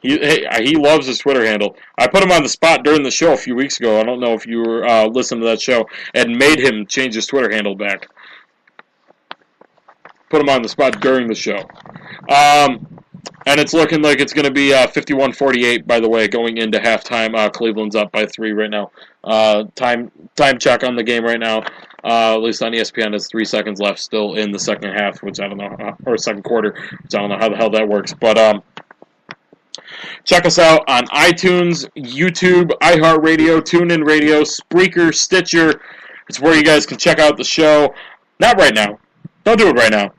He loves his Twitter handle. I put him on the spot during the show a few weeks ago. I don't know if you were listening to that show, and made him change his Twitter handle back. Put him on the spot during the show. And it's looking like it's going to be 51-48, by the way, going into halftime. Cleveland's up by 3 right now. Time check on the game right now. At least on ESPN, it's 3 seconds left still in the second half, which I don't know, or second quarter, which I don't know how the hell that works. But check us out on iTunes, YouTube, iHeartRadio, TuneIn Radio, Spreaker, Stitcher. It's where you guys can check out the show. Not right now. Don't do it right now.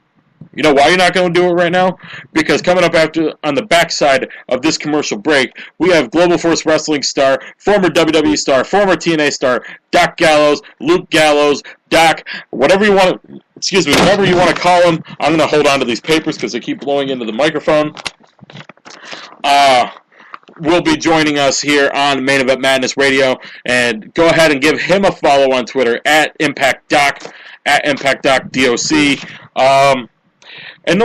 You know why you're not going to do it right now? Because coming up on the backside of this commercial break, we have Global Force Wrestling star, former WWE star, former TNA star, Doc Gallows, Luke Gallows, Doc, whatever you want to call him. I'm going to hold on to these papers because they keep blowing into the microphone. Will be joining us here on Main Event Madness Radio, and go ahead and give him a follow on Twitter at ImpactDoc, at ImpactDocDoc. And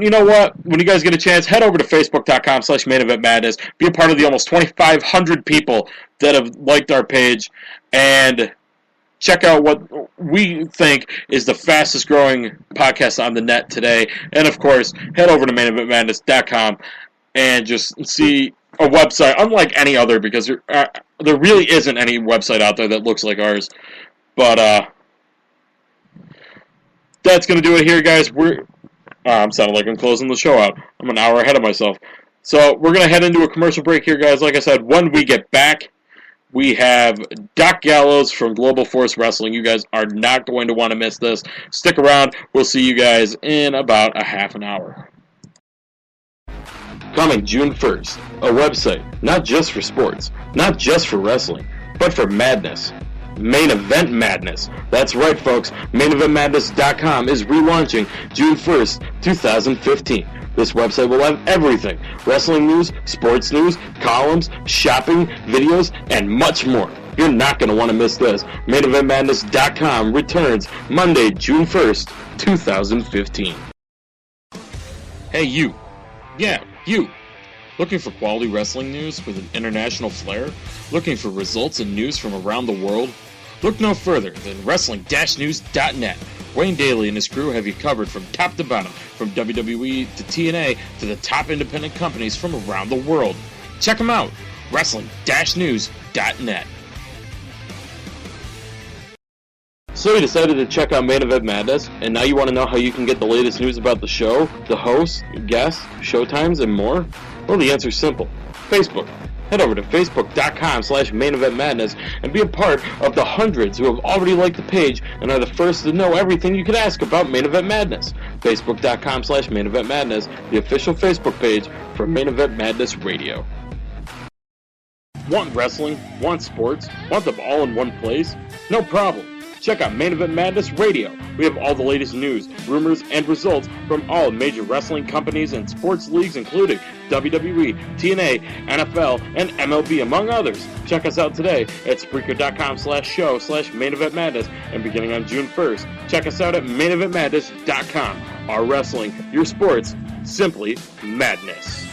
you know what? When you guys get a chance, head over to Facebook.com/MainEventMadness. Be a part of the almost 2,500 people that have liked our page. And check out what we think is the fastest growing podcast on the net today. And of course, head over to maineventmadness.com and just see a website unlike any other, because there really isn't any website out there that looks like ours. But that's going to do it here, guys. I'm sounding like I'm closing the show out. I'm an hour ahead of myself. So we're going to head into a commercial break here, guys. Like I said, when we get back, we have Doc Gallows from Global Force Wrestling. You guys are not going to want to miss this. Stick around. We'll see you guys in about a half an hour. Coming June 1st, a website not just for sports, not just for wrestling, but for madness. Main Event Madness. That's right, folks. MainEventMadness.com is relaunching June 1st, 2015. This website will have everything: wrestling news, sports news, columns, shopping, videos, and much more. You're not going to want to miss this. MainEventMadness.com returns Monday, June 1st, 2015. Hey, you. Yeah, you. Looking for quality wrestling news with an international flair? Looking for results and news from around the world? Look no further than Wrestling-News.net. Wayne Daly and his crew have you covered from top to bottom, from WWE to TNA to the top independent companies from around the world. Check them out, Wrestling-News.net. So you decided to check out Main Event Madness, and now you want to know how you can get the latest news about the show, the hosts, guests, showtimes, and more? Well, the answer's simple. Facebook. Head over to facebook.com/maineventmadness and be a part of the hundreds who have already liked the page and are the first to know everything you could ask about Main Event Madness. Facebook.com/maineventmadness, the official Facebook page for Main Event Madness Radio. Want wrestling? Want sports? Want them all in one place? No problem. Check out Main Event Madness Radio. We have all the latest news, rumors, and results from all major wrestling companies and sports leagues, including WWE, TNA, NFL, and MLB, among others. Check us out today at Spreaker.com/show/maineventmadness, and beginning on June 1st, check us out at maineventmadness.com. Our wrestling, your sports, simply madness.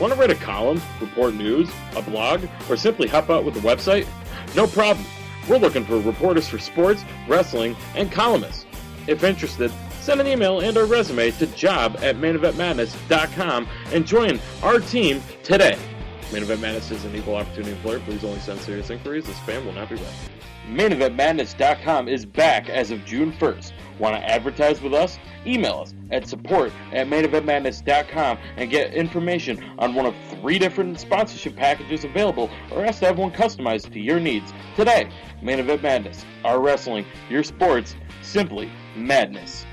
Want to write a column, report news, a blog, or simply help out with the website? No problem. We're looking for reporters for sports, wrestling, and columnists. If interested, send an email and/or resume to job@maineventmadness.com and join our team today. Main Event Madness is an equal opportunity employer. Please only send serious inquiries. The spam will not be read. MainEventMadness.com is back as of June 1st. Want to advertise with us? Email us at support@maineventmadness.com and get information on one of 3 different sponsorship packages available, or ask to have one customized to your needs. Today, Main Event Madness, our wrestling, your sports, simply madness.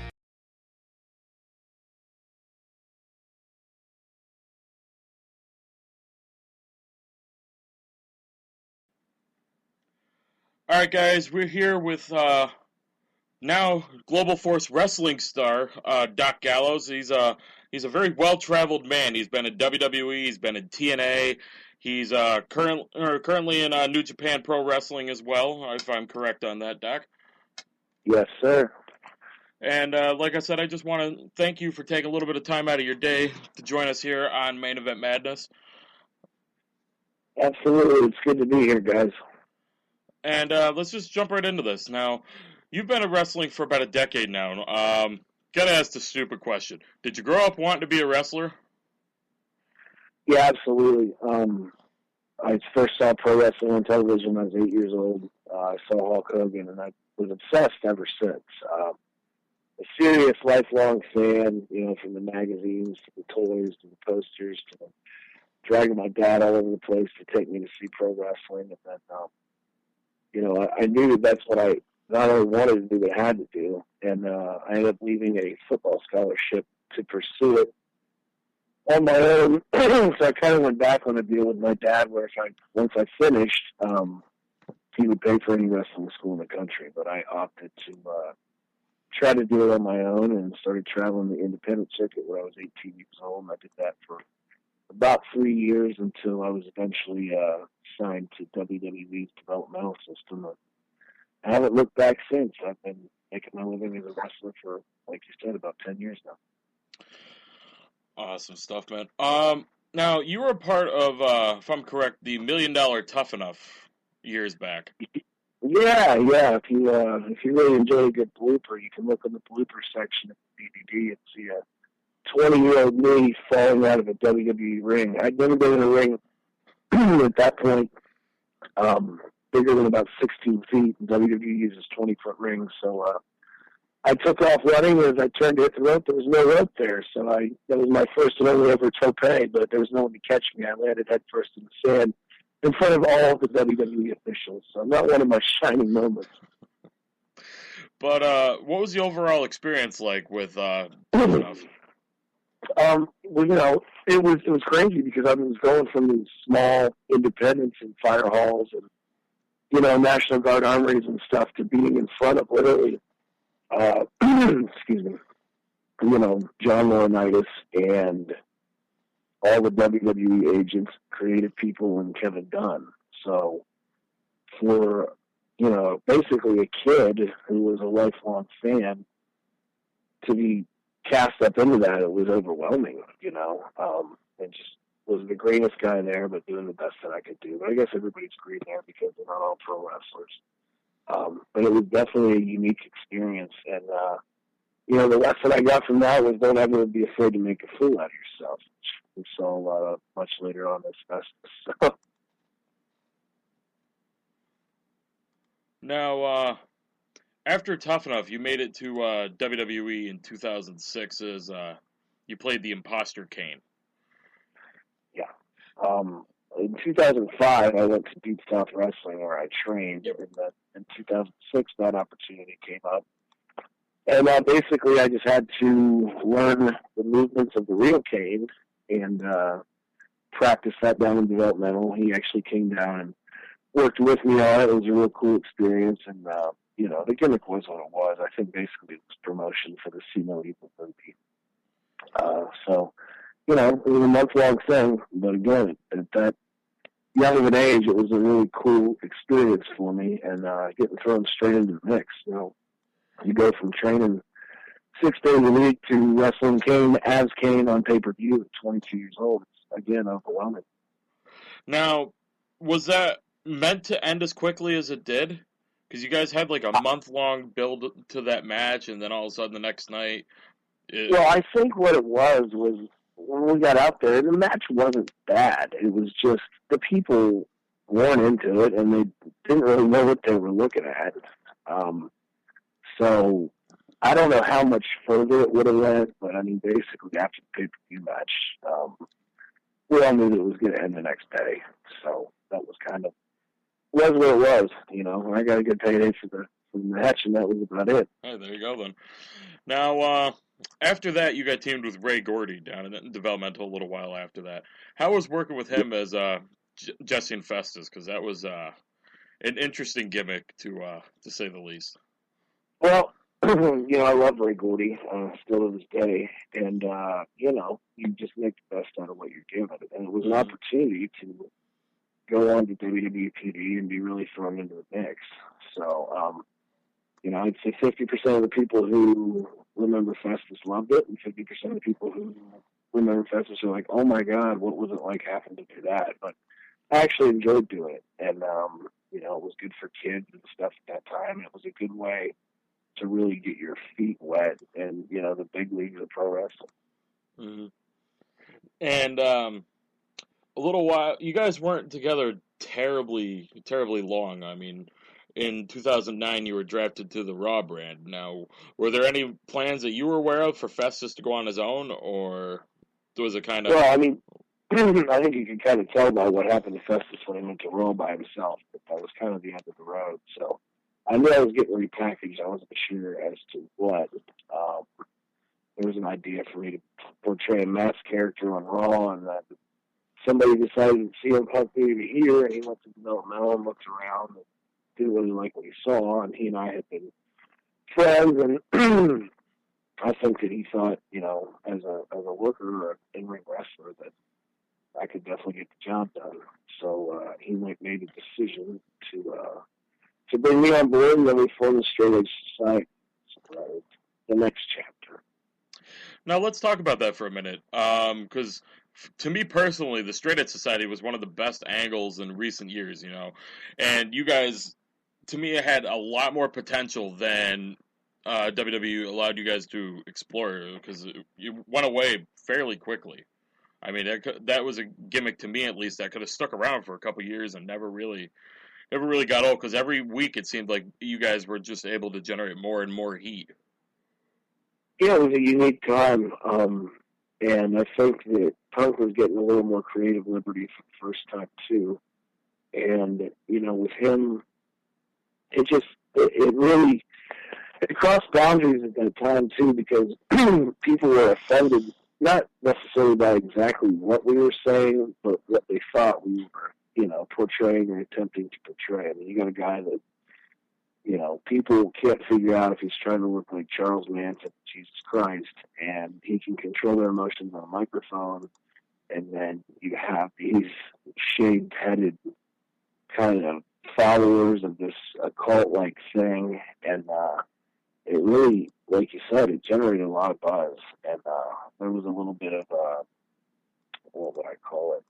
All right, guys, we're here with now Global Force Wrestling star Doc Gallows. He's a very well-traveled man. He's been in WWE. He's been in TNA. He's currently in New Japan Pro Wrestling as well, if I'm correct on that, Doc. Yes, sir. And like I said, I just want to thank you for taking a little bit of time out of your day to join us here on Main Event Madness. Absolutely. It's good to be here, guys. And let's just jump right into this. Now, you've been in wrestling for about a decade now. Gotta ask the stupid question. Did you grow up wanting to be a wrestler? Yeah, absolutely. I first saw pro wrestling on television when I was 8 years old. I saw Hulk Hogan, and I was obsessed ever since. A serious, lifelong fan, from the magazines to the toys to the posters to dragging my dad all over the place to take me to see pro wrestling. And then, I knew that's what I not only wanted to do, but had to do. And I ended up leaving a football scholarship to pursue it on my own. So I kind of went back on a deal with my dad where once I finished, he would pay for any wrestling school in the country. But I opted to try to do it on my own and started traveling the independent circuit when I was 18 years old. And I did that for about 3 years until I was eventually signed to WWE's developmental system. I haven't looked back since. I've been making my living as a wrestler for, like you said, about 10 years now. Awesome stuff, man. Now, you were a part of, if I'm correct, the $1 Million Tough Enough years back. Yeah. If you really enjoy a good blooper, you can look in the blooper section of the DVD and see a 20-year-old me falling out of a WWE ring. I'd never been in a ring at that point, bigger than about 16 feet. WWE uses 20-foot rings, so I took off running. As I turned to hit the rope, there was no rope there, so that was my first and only ever tope, but there was no one to catch me. I landed head first in the sand in front of all of the WWE officials, so not one of my shining moments. But what was the overall experience like with Well, it was crazy because I was going from these small independents and fire halls and, National Guard armories and stuff to being in front of literally, excuse me, John Laurinaitis and all the WWE agents, creative people, and Kevin Dunn. So for, basically a kid who was a lifelong fan to be cast up into that, it was overwhelming, and just was the greatest guy there, but doing the best that I could do. But I guess everybody's great there because they're not all pro wrestlers. But it was definitely a unique experience, and the lesson I got from that was don't ever be afraid to make a fool out of yourself, which we saw a lot of much later on this Festus. So. Now, after Tough Enough, you made it to WWE in 2006 as you played the Imposter Kane. Yeah. In 2005, I went to Deep South Wrestling where I trained, and in 2006, that opportunity came up. And basically, I just had to learn the movements of the real Kane and practice that down in developmental. He actually came down and worked with me on it. It was a real cool experience, and the gimmick was what it was. I think basically it was promotion for the See No Evil movie. So, it was a month-long thing, but again, at that young of an age, it was a really cool experience for me, and getting thrown straight into the mix. You go from training 6 days a week to wrestling Kane as Kane on pay-per-view at 22 years old. It's, again, overwhelming. Now, was that meant to end as quickly as it did? Because you guys had like a month-long build to that match, and then all of a sudden the next night... Well, I think what it was when we got out there, the match wasn't bad. It was just the people weren't into it, and they didn't really know what they were looking at. So I don't know how much further it would have went, but I mean, basically after the pay-per-view match, we all knew that it was going to end the next day. So that was kind of was what it was. I got a good payday for the match, and that was about it. Hey, there you go then. Now, after that, you got teamed with Ray Gordy down in developmental a little while after that. How was working with him as Jesse and Festus? Because that was an interesting gimmick, to say the least. Well, I love Ray Gordy, still to this day, and, you just make the best out of what you're given. And it was an opportunity to go on to WWE PD and be really thrown into the mix. So, I'd say 50% of the people who remember Festus loved it, and 50% of the people who remember Festus are like, oh my God, what was it like having to do that? But I actually enjoyed doing it, and, it was good for kids and stuff at that time. It was a good way to really get your feet wet and, the big leagues of pro wrestling. Mm-hmm. And a little while, you guys weren't together terribly long. I mean, in 2009, you were drafted to the Raw brand. Now, were there any plans that you were aware of for Festus to go on his own, or was it kind of... Well, I mean, I think you can kind of tell by what happened to Festus when he went to Raw by himself, that was kind of the end of the road. So I knew I was getting repackaged. I wasn't sure as to what. There was an idea for me to portray a masked character on Raw, and that somebody decided to see him Punk maybe here, and he went to developmental and looked around and didn't really like what he saw, and he and I had been friends, and I think that he thought, as a worker or an in-ring wrestler, that I could definitely get the job done. So he made a decision to bring me on board, and then we formed the Straight Edge Society. So, the next chapter. Now let's talk about that for a minute, because to me personally, the Straight Edge Society was one of the best angles in recent years, and you guys to me, it had a lot more potential than WWE allowed you guys to explore, because you went away fairly quickly. I mean, that was a gimmick to me, at least, that could have stuck around for a couple years and never really got old, because every week it seemed like you guys were just able to generate more and more heat. Yeah, it was a unique time, and I think that Punk was getting a little more creative liberty for the first time, too. And, with him, it really crossed boundaries at that time, too, because people were offended, not necessarily by exactly what we were saying, but what they thought we were, portraying or attempting to portray. I mean, you got a guy that, people can't figure out if he's trying to look like Charles Manson, Jesus Christ, and he can control their emotions on a microphone, and then you have these shaved-headed kind of followers of this occult-like thing, and it really, like you said, it generated a lot of buzz, and there was a little bit of, what would I call it?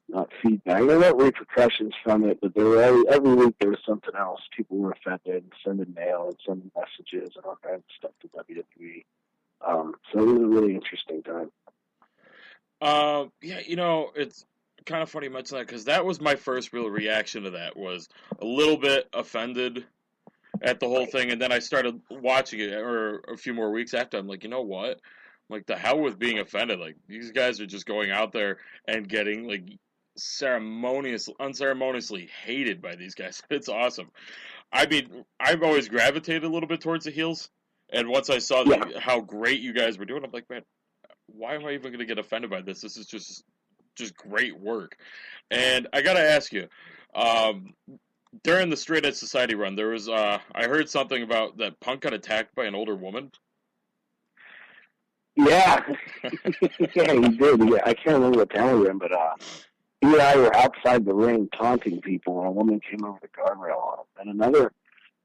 Not feedback. There weren't repercussions from it, but every week there was something else. People were offended, sending mail and sending messages and all kinds of stuff to WWE. So it was a really interesting time. Yeah, it's kind of funny you mention that, because that was my first real reaction to that, was a little bit offended at the whole thing, and then I started watching it, or a few more weeks after, I'm like, you know what? Like, the hell with being offended. Like, these guys are just going out there and getting, like, unceremoniously hated by these guys. It's awesome. I mean, I've always gravitated a little bit towards the heels, and once I saw how great you guys were doing, I'm like, man, why am I even going to get offended by this? This is just great work. And I got to ask you, during the Straight Edge Society run, there was, I heard something about that Punk got attacked by an older woman. Yeah. Yeah, he did. Yeah, I can't remember what town we're in, but he and I were outside the ring taunting people, and a woman came over the guardrail on him. And another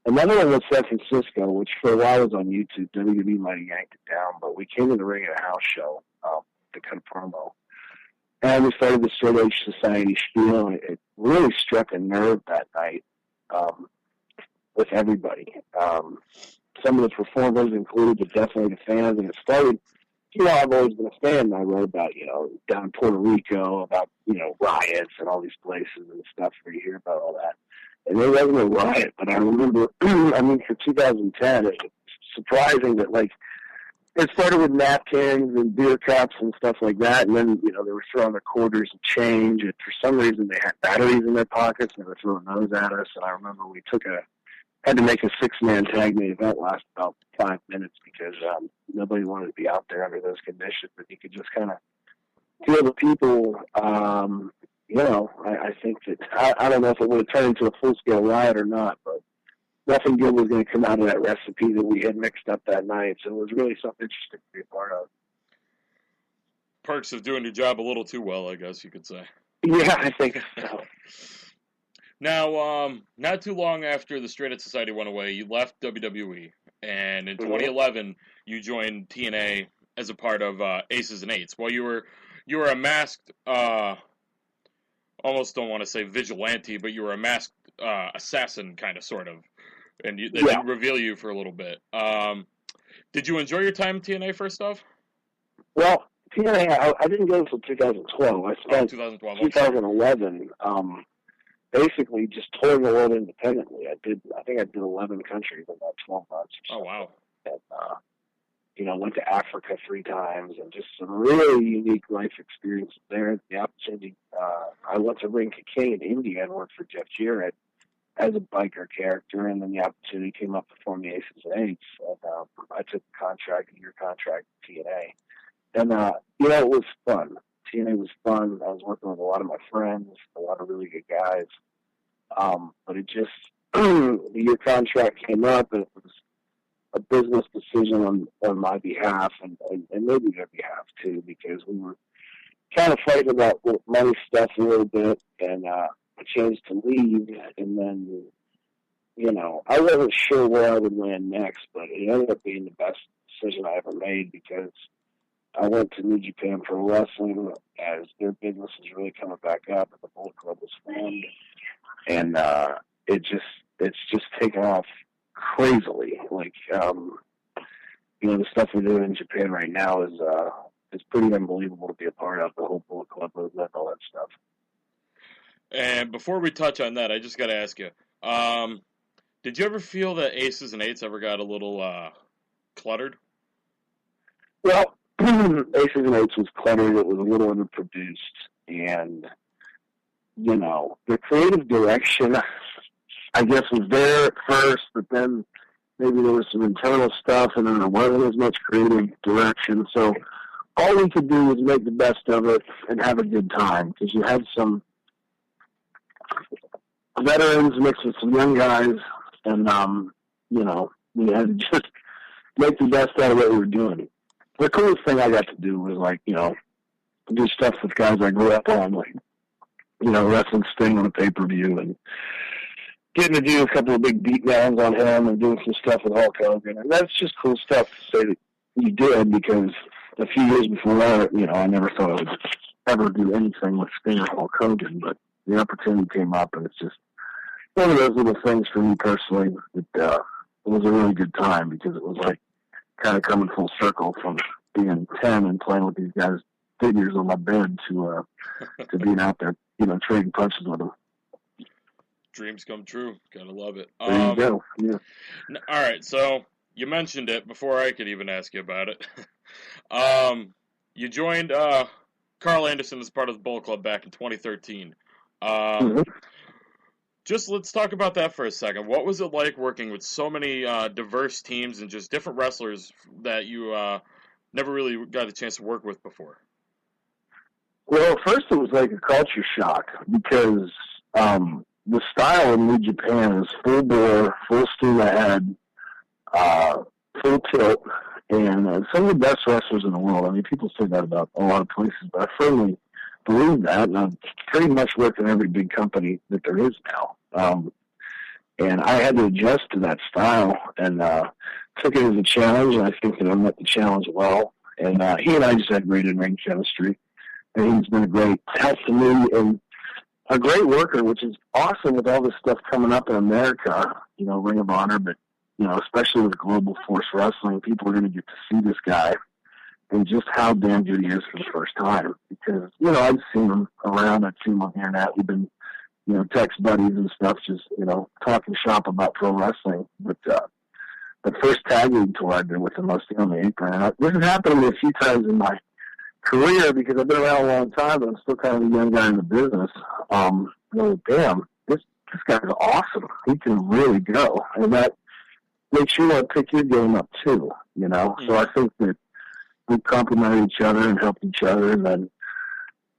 one was San Francisco, which for a while was on YouTube. WWE might have yanked it down, but we came to the ring at a house show to cut a promo. And we started the Straight Edge Society spiel, and it really struck a nerve that night with everybody. Some of the performers included, but definitely the fans, and it started, I've always been a fan, and I wrote about, down in Puerto Rico, about, riots and all these places and stuff where you hear about all that. And there wasn't a riot, but I remember, for 2010, it's surprising that, like, it started with napkins and beer cups and stuff like that, and then, they were throwing their quarters and change, and for some reason they had batteries in their pockets, and they were throwing those at us, and I remember we had to make a 6-man tag main event last about 5 minutes because nobody wanted to be out there under those conditions, but you could just kind of feel the people, I think that, I don't know if it would have turned into a full-scale riot or not, but nothing good was going to come out of that recipe that we had mixed up that night, so it was really something interesting to be a part of. Perks of doing your job a little too well, I guess you could say. Yeah, I think so. Now, not too long after the Straight Edge Society went away, you left WWE, and in 2011, you joined TNA as a part of Aces and Eights. Well, you were a masked, almost don't want to say vigilante, but you were a masked assassin, kind of, sort of, and they did reveal you for a little bit. Did you enjoy your time in TNA, first off? Well, TNA, I didn't go until 2012. I spent 2011 basically just touring the world independently. I think I did 11 countries in about 12 months. Oh, wow. And, went to Africa 3 times and just some really unique life experiences there. The opportunity, I went to Ring King in India and worked for Jeff Jarrett as a biker character, and then the opportunity came up to form the Aces and Eights, and I took a year contract with TNA. And, it was fun. TNA was fun. I was working with a lot of my friends, a lot of really good guys. But it just, the year contract came up, and it was a business decision on my behalf, and maybe their behalf too, because we were kind of fighting about money stuff a little bit, and I changed to leave, and then, I wasn't sure where I would land next, but it ended up being the best decision I ever made, because I went to New Japan Pro Wrestling as their business was really coming back up, and the Bullet Club was formed, and it's just taken off crazily. Like, the stuff we're doing in Japan right now is pretty unbelievable to be a part of, the whole Bullet Club movement, all that stuff. And before we touch on that, I just got to ask you, did you ever feel that Aces and Eights ever got a little cluttered? Well, Aces and Eights was cluttered. It was a little underproduced. And, the creative direction, I guess, was there at first, but then maybe there was some internal stuff, and then there wasn't as much creative direction. So all we could do was make the best of it and have a good time, because you had some veterans mixed with some young guys, and, we had to just make the best out of what we were doing. The coolest thing I got to do was, do stuff with guys I grew up on, wrestling Sting on a pay-per-view, and getting to do a couple of big beatdowns on him, and doing some stuff with Hulk Hogan. And that's just cool stuff to say that you did, because a few years before that, I never thought I would ever do anything with Sting or Hulk Hogan, but the opportunity came up, and it's just one of those little things for me personally that it was a really good time, because it was kind of coming full circle from being 10 and playing with these guys' figures on my bed to being out there, trading punches with them. Dreams come true. Gotta love it. There you go. Yeah. All right, so you mentioned it before I could even ask you about it. You joined Carl Anderson as part of the Bullet Club back in 2013. Just let's talk about that for a second. What was it like working with so many diverse teams and just different wrestlers that you never really got a chance to work with before? Well, first it was like a culture shock, because the style in New Japan is full bore, full steam ahead, full tilt, and some of the best wrestlers in the world. I mean, people say that about a lot of places, but I firmly believe that, and I've pretty much worked in every big company that there is now. And I had to adjust to that style, and took it as a challenge, and I think that I met the challenge well. And he and I just had great in-ring chemistry, and he's been a great help to me, and a great worker, which is awesome with all this stuff coming up in America, Ring of Honor, but, especially with Global Force Wrestling, people are going to get to see this guy and just how damn good he is for the first time. Because, I've seen him around, I've seen him on the internet, we've been, text buddies and stuff, just, talking shop about pro wrestling. But the first tag league tour I did with him, I was on the apron. This has happened to me a few times in my career, because I've been around a long time, but I'm still kind of a young guy in the business. Damn, this guy's awesome. He can really go. And that makes you want to pick your game up too, So I think that we complemented each other and helped each other. And then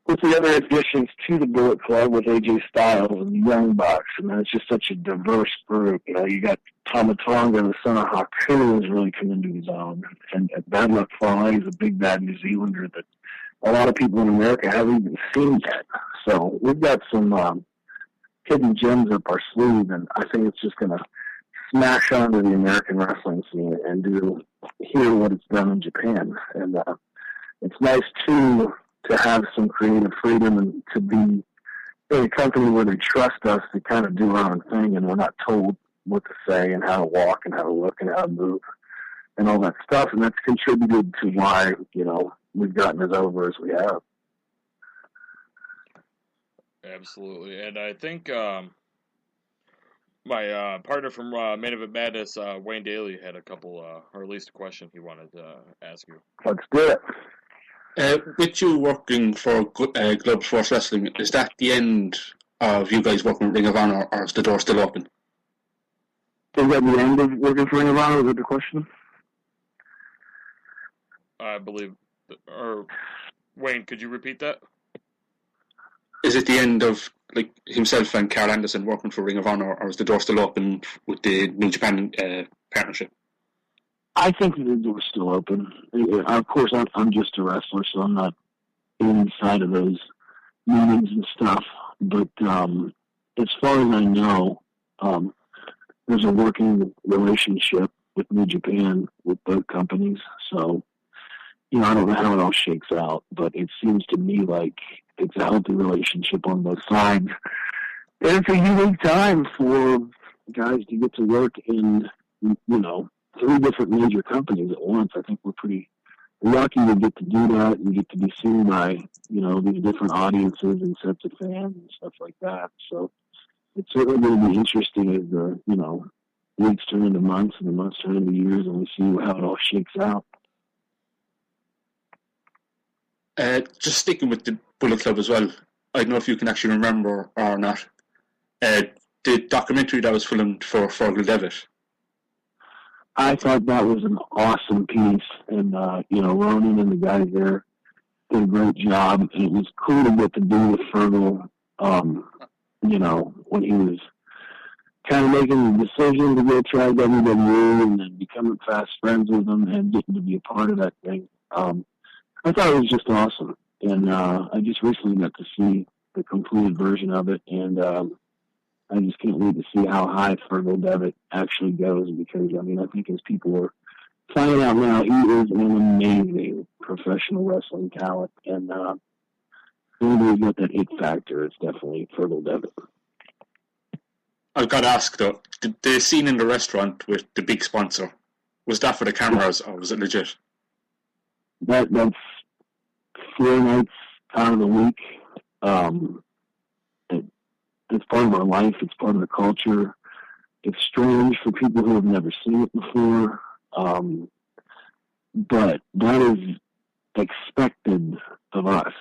with the other additions to the Bullet Club with AJ Styles and the Young Bucks, and then it's just such a diverse group. You got Tama Tonga, the son of Haku, is really come into his own. And Bad Luck Fale is a big bad New Zealander that a lot of people in America haven't even seen yet. So we've got some hidden gems up our sleeve, and I think it's just going to smash onto the American wrestling scene and hear what it's done in Japan. And it's nice, too, to have some creative freedom and to be in a company where they trust us to kind of do our own thing, and we're not told what to say and how to walk and how to look and how to move and all that stuff. And that's contributed to why, we've gotten as over as we have. Absolutely. And I think my partner from Main Event Madness, Wayne Daly, had a couple, or at least a question he wanted to ask you. Let's do it. With you working for Global Force Wrestling, is that the end of you guys working with Ring of Honor, or is the door still open? Is that the end of working for Ring of Honor? Is that the question? I believe, or Wayne, could you repeat that? Is it the end of himself and Carl Anderson working for Ring of Honor, or is the door still open with the New Japan partnership? I think the door's still open. Of course, I'm just a wrestler, so I'm not inside of those meetings and stuff. But as far as I know, there's a working relationship with New Japan with both companies. So, I don't know how it all shakes out, but it seems to me like it's a healthy relationship on both sides. And it's a unique time for guys to get to work in, 3 different major companies at once. I think we're pretty lucky to get to do that and get to be seen by, these different audiences and sets of fans and stuff like that. So it's certainly going to be interesting as the, weeks turn into months and the months turn into years, and we see how it all shakes out. Just sticking with the Bullet Club as well, I don't know if you can actually remember or not, the documentary that was filmed for Fergal Devitt. I thought that was an awesome piece, and, Ronan and the guys there did a great job, and it was cool to get to do with Fergal, when he was kind of making the decision to go try WWE and then becoming fast friends with them and getting to be a part of that thing. I thought it was just awesome, and I just recently got to see the completed version of it, and I just can't wait to see how high Fergal Devitt actually goes, because, I think as people are finding out now, he is an amazing professional wrestling talent, and anybody's got that it factor, it's definitely Fergal Devitt. I've got to ask, though, the scene in the restaurant with the big sponsor, was that for the cameras or was it legit? That's 4 nights out of the week. It's part of our life. It's part of the culture. It's strange for people who have never seen it before. But that is expected of us.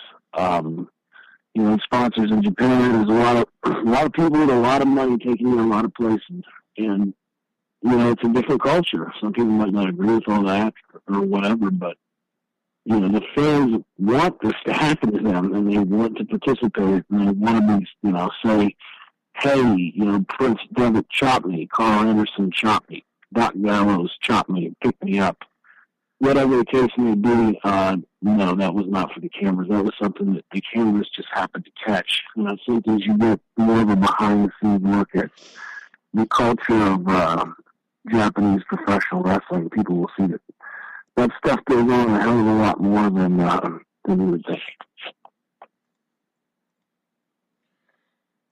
Sponsors in Japan, there's a lot of people with a lot of money taking you a lot of places. And, it's a different culture. Some people might not agree with all that or whatever, but the fans want this to happen to them, and they want to participate, and they want to be, say, hey, Prince Devitt chop me, Carl Anderson chop me, Doc Gallows chop me, pick me up. Whatever the case may be, no, that was not for the cameras. That was something that the cameras just happened to catch. And I think as you get more of a behind-the-scenes look at the culture of Japanese professional wrestling, people will see that stuff goes on a hell of a lot more than you would think.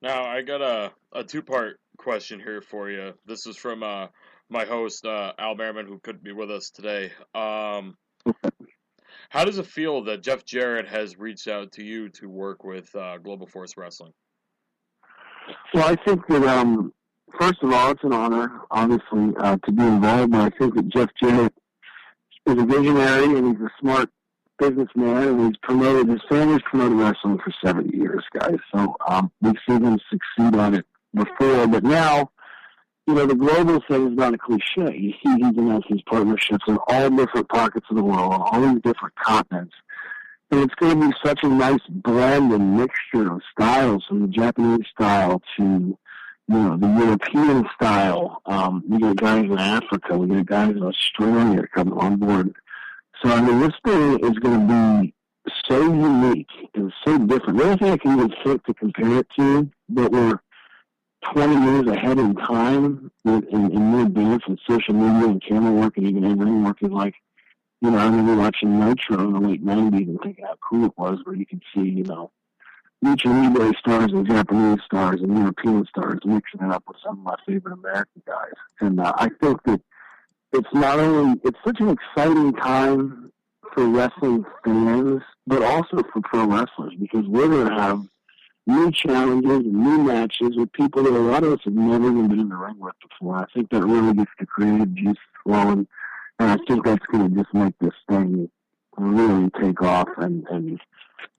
Now, I got a two-part question here for you. This is from my host, Al Merriman, who couldn't be with us today. How does it feel that Jeff Jarrett has reached out to you to work with Global Force Wrestling? Well, I think that, first of all, it's an honor, obviously, to be involved, but I think that Jeff Jarrett is a visionary, and he's a smart businessman, and his family's promoted wrestling for 70 years, guys. So we've seen him succeed on it before, but now, the global thing is not a cliche. You see he's announced these partnerships in all different pockets of the world, on all these different continents. And it's going to be such a nice blend and mixture of styles, from the Japanese style to the European style. We got guys in Africa. We got guys in Australia coming on board. So, this thing is going to be so unique and so different. The only thing I can even think to compare it to, but we're 20 years ahead in time in more advanced with social media and camera work and even in-ring work, is like, I remember watching Nitro in the late 90s and thinking how cool it was, where you could see, Lucha Libre stars and Japanese stars and European stars mixing it up with some of my favorite American guys. And I think that it's such an exciting time for wrestling fans, but also for pro wrestlers, because we're going to have new challenges and new matches with people that a lot of us have never even been in the ring with before. I think that really gets the creative juice flowing, and I think that's going to just make this thing really take off, and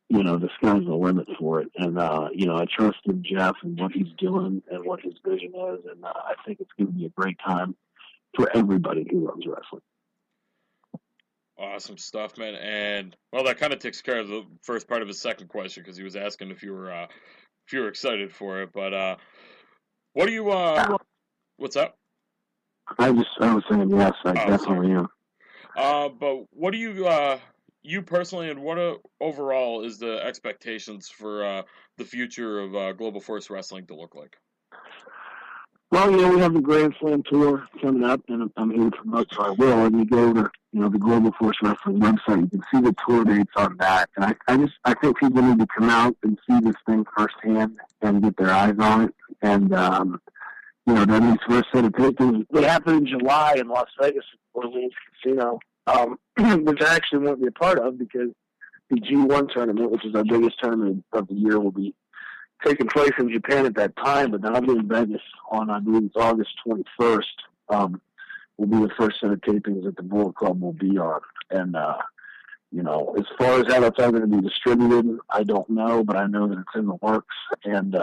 the sky's the limit for it. And, I trust in Jeff and what he's doing and what his vision is, and I think it's going to be a great time for everybody who loves wrestling. Awesome stuff, man. And, well, that kind of takes care of the first part of his second question, because he was asking if you were excited for it. But what do you what's up? I was saying yes, I definitely am. But what do you personally, and what overall is the expectations for the future of Global Force Wrestling to look like? Well, we have the Grand Slam Tour coming up, and I'm here to promote, so I will. And you go to, the Global Force Wrestling website, you can see the tour dates on that. And I think people need to come out and see this thing firsthand and get their eyes on it. And, that means first set of tapings. They happen in July in Las Vegas, Orleans Casino, which I actually won't be a part of because the G1 tournament, which is our biggest tournament of the year, will be taking place in Japan at that time. But then I'll be in Vegas on, I believe it's August 21st. Will be the first set of tapings that the Bullet Club will be on. And, as far as how that's all going to be distributed, I don't know, but I know that it's in the works. And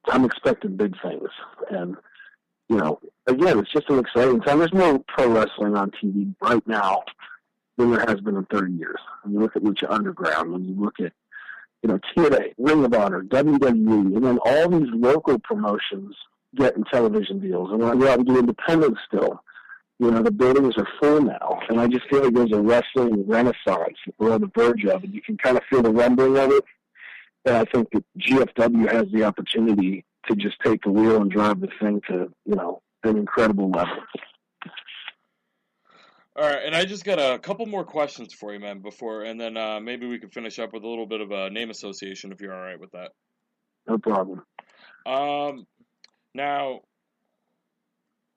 I'm expecting big things. And, again, it's just an exciting time. There's more pro wrestling on TV right now than there has been in 30 years. When you look at Lucha Underground, when you look at, TNA, Ring of Honor, WWE, and then all these local promotions getting television deals. And when I go out and do independent still, the buildings are full now. And I just feel like there's a wrestling renaissance we're on the verge of, and you can kind of feel the rumbling of it. And I think that GFW has the opportunity to just take the wheel and drive the thing to, an incredible level. All right, and I just got a couple more questions for you, man, and then maybe we can finish up with a little bit of a name association if you're all right with that. No problem. Now,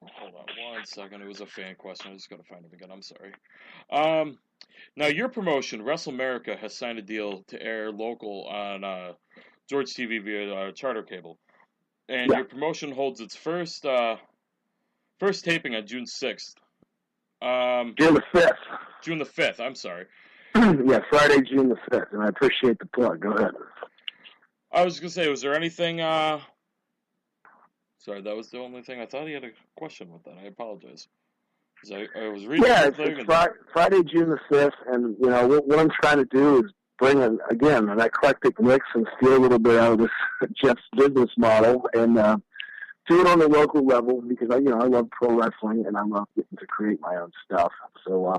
hold on 1 second. It was a fan question. I just got to find it again. I'm sorry. Now, your promotion, Wrestle America, has signed a deal to air local on George TV via charter cable. And your promotion holds its first taping on June 6th. June the 5th. June the 5th, I'm sorry. Yeah, Friday, June the 5th, and I appreciate the plug. Go ahead. I was going to say, was there anything... Sorry, that was the only thing. I thought he had a question with that. I apologize. I was reading it's Friday, June the 5th, and, what I'm trying to do is bring, an eclectic mix and steal a little bit out of this Jeff's business model and do it on the local level because, I love pro wrestling and I love getting to create my own stuff. So,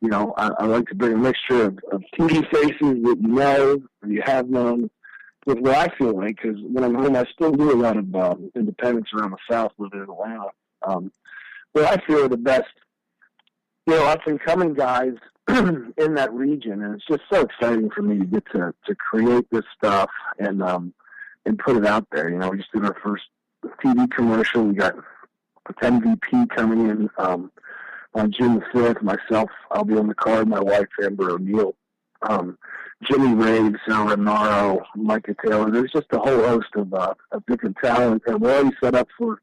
I like to bring a mixture of TV faces that or you have known, with what I feel like, because when I'm home, I still do a lot of independence around the South, living in Atlanta. What I feel are the best, up-and-coming guys in that region, and it's just so exciting for me to get to create this stuff and put it out there. We just did our first TV commercial. We got MVP coming in on June the 5th. Myself, I'll be on the card. My wife, Amber O'Neill. Jimmy Raves, Sal Renaro, Micah Taylor. There's just a whole host of different talent, and we're already set up for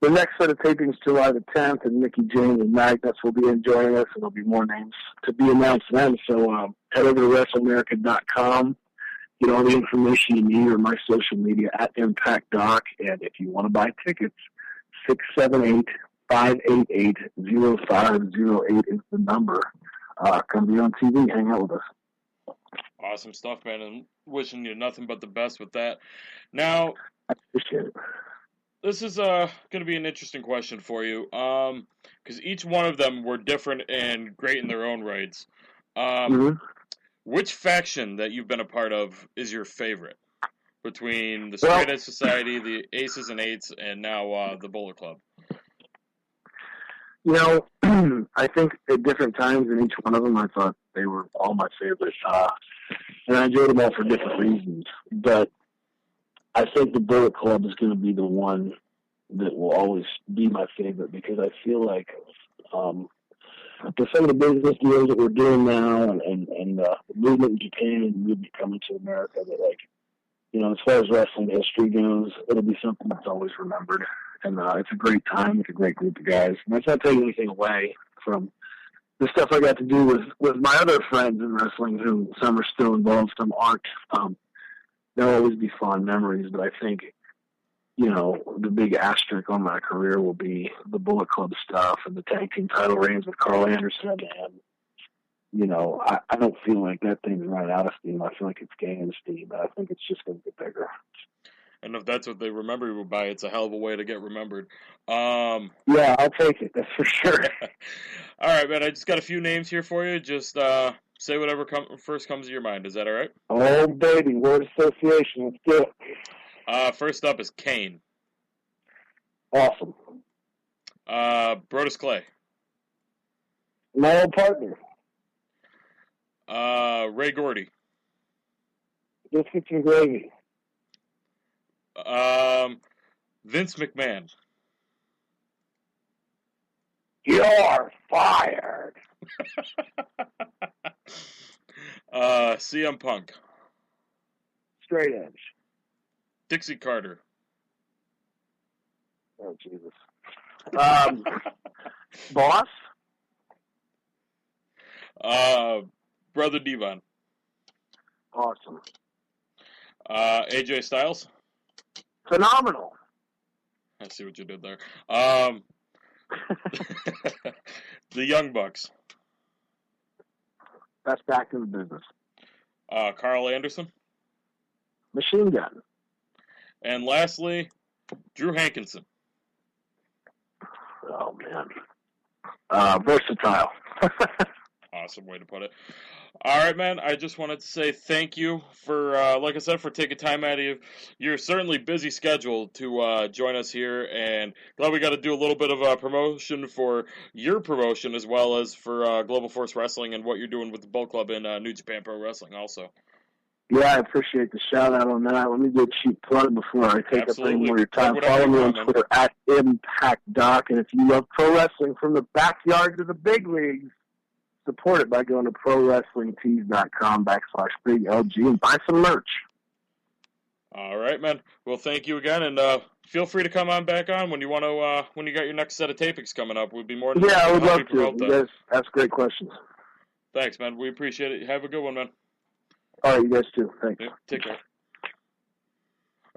the next set of tapings July the 10th, and Mickey James and Magnus will be joining us, and there'll be more names to be announced then. So head over to WrestleAmerica.com, get all the information you need, or my social media at Impact Doc, and if you want to buy tickets, 678-588-0508 is the number. Come be on TV, hang out with us. Awesome stuff, man, and wishing you nothing but the best with that. Now, I appreciate it. This is going to be an interesting question for you, because each one of them were different and great in their own rights. Which faction that you've been a part of is your favorite? Between the Straight Edge Society, the Aces and Eights, and now the Bullet Club. I think at different times in each one of them, I thought they were all my favorites. And I enjoyed them all for different reasons. But I think the Bullet Club is going to be the one that will always be my favorite because I feel like for some of the business deals that we're doing now and the movement in Japan and the movement coming to America, that as far as wrestling history goes, it'll be something that's always remembered. And it's a great time. It's a great group of guys. And that's not taking anything away from the stuff I got to do with my other friends in wrestling, who some are still involved, some aren't. There'll always be fond memories, but I think, the big asterisk on my career will be the Bullet Club stuff and the tag team title reigns with Carl Anderson. And, I don't feel like that thing's running out of steam. I feel like it's gaining steam, but I think it's just going to get bigger. And if that's what they remember you by, it's a hell of a way to get remembered. Yeah, I'll take it. That's for sure. All right, man. I just got a few names here for you. Just say whatever first comes to your mind. Is that all right? Oh, baby. Word association. Let's do it. First up is Kane. Awesome. Brodus Clay. My old partner. Ray Gordy. Biscuits and gravy. Vince McMahon. You're fired. CM Punk. Straight edge. Dixie Carter. Oh, Jesus. Boss? Brother Devon. Awesome. AJ Styles. Phenomenal. I see what you did there. The Young Bucks. Best back in the business. Carl Anderson. Machine gun. And lastly, Drew Hankinson. Oh, man. Versatile. Awesome way to put it. All right, man. I just wanted to say thank you for, like I said, for taking time out of your certainly busy schedule to join us here. And glad we got to do a little bit of a promotion for your promotion as well as for Global Force Wrestling and what you're doing with the Bulk Club in New Japan Pro Wrestling also. Yeah, I appreciate the shout out on that. Let me do a cheap plug before I take up any more of your time. Follow me on Twitter at ImpactDoc. And if you love pro wrestling from the backyard to the big leagues, support it by going to prowrestlingtees.com/BigLG and buy some merch. All right, man. Well, thank you again, and feel free to come on back on when you want to. When you got your next set of tapings coming up, we'd be more than I would love to. You guys ask great questions. Thanks, man. We appreciate it. Have a good one, man. All right, you guys too. Thanks. Yeah, take care.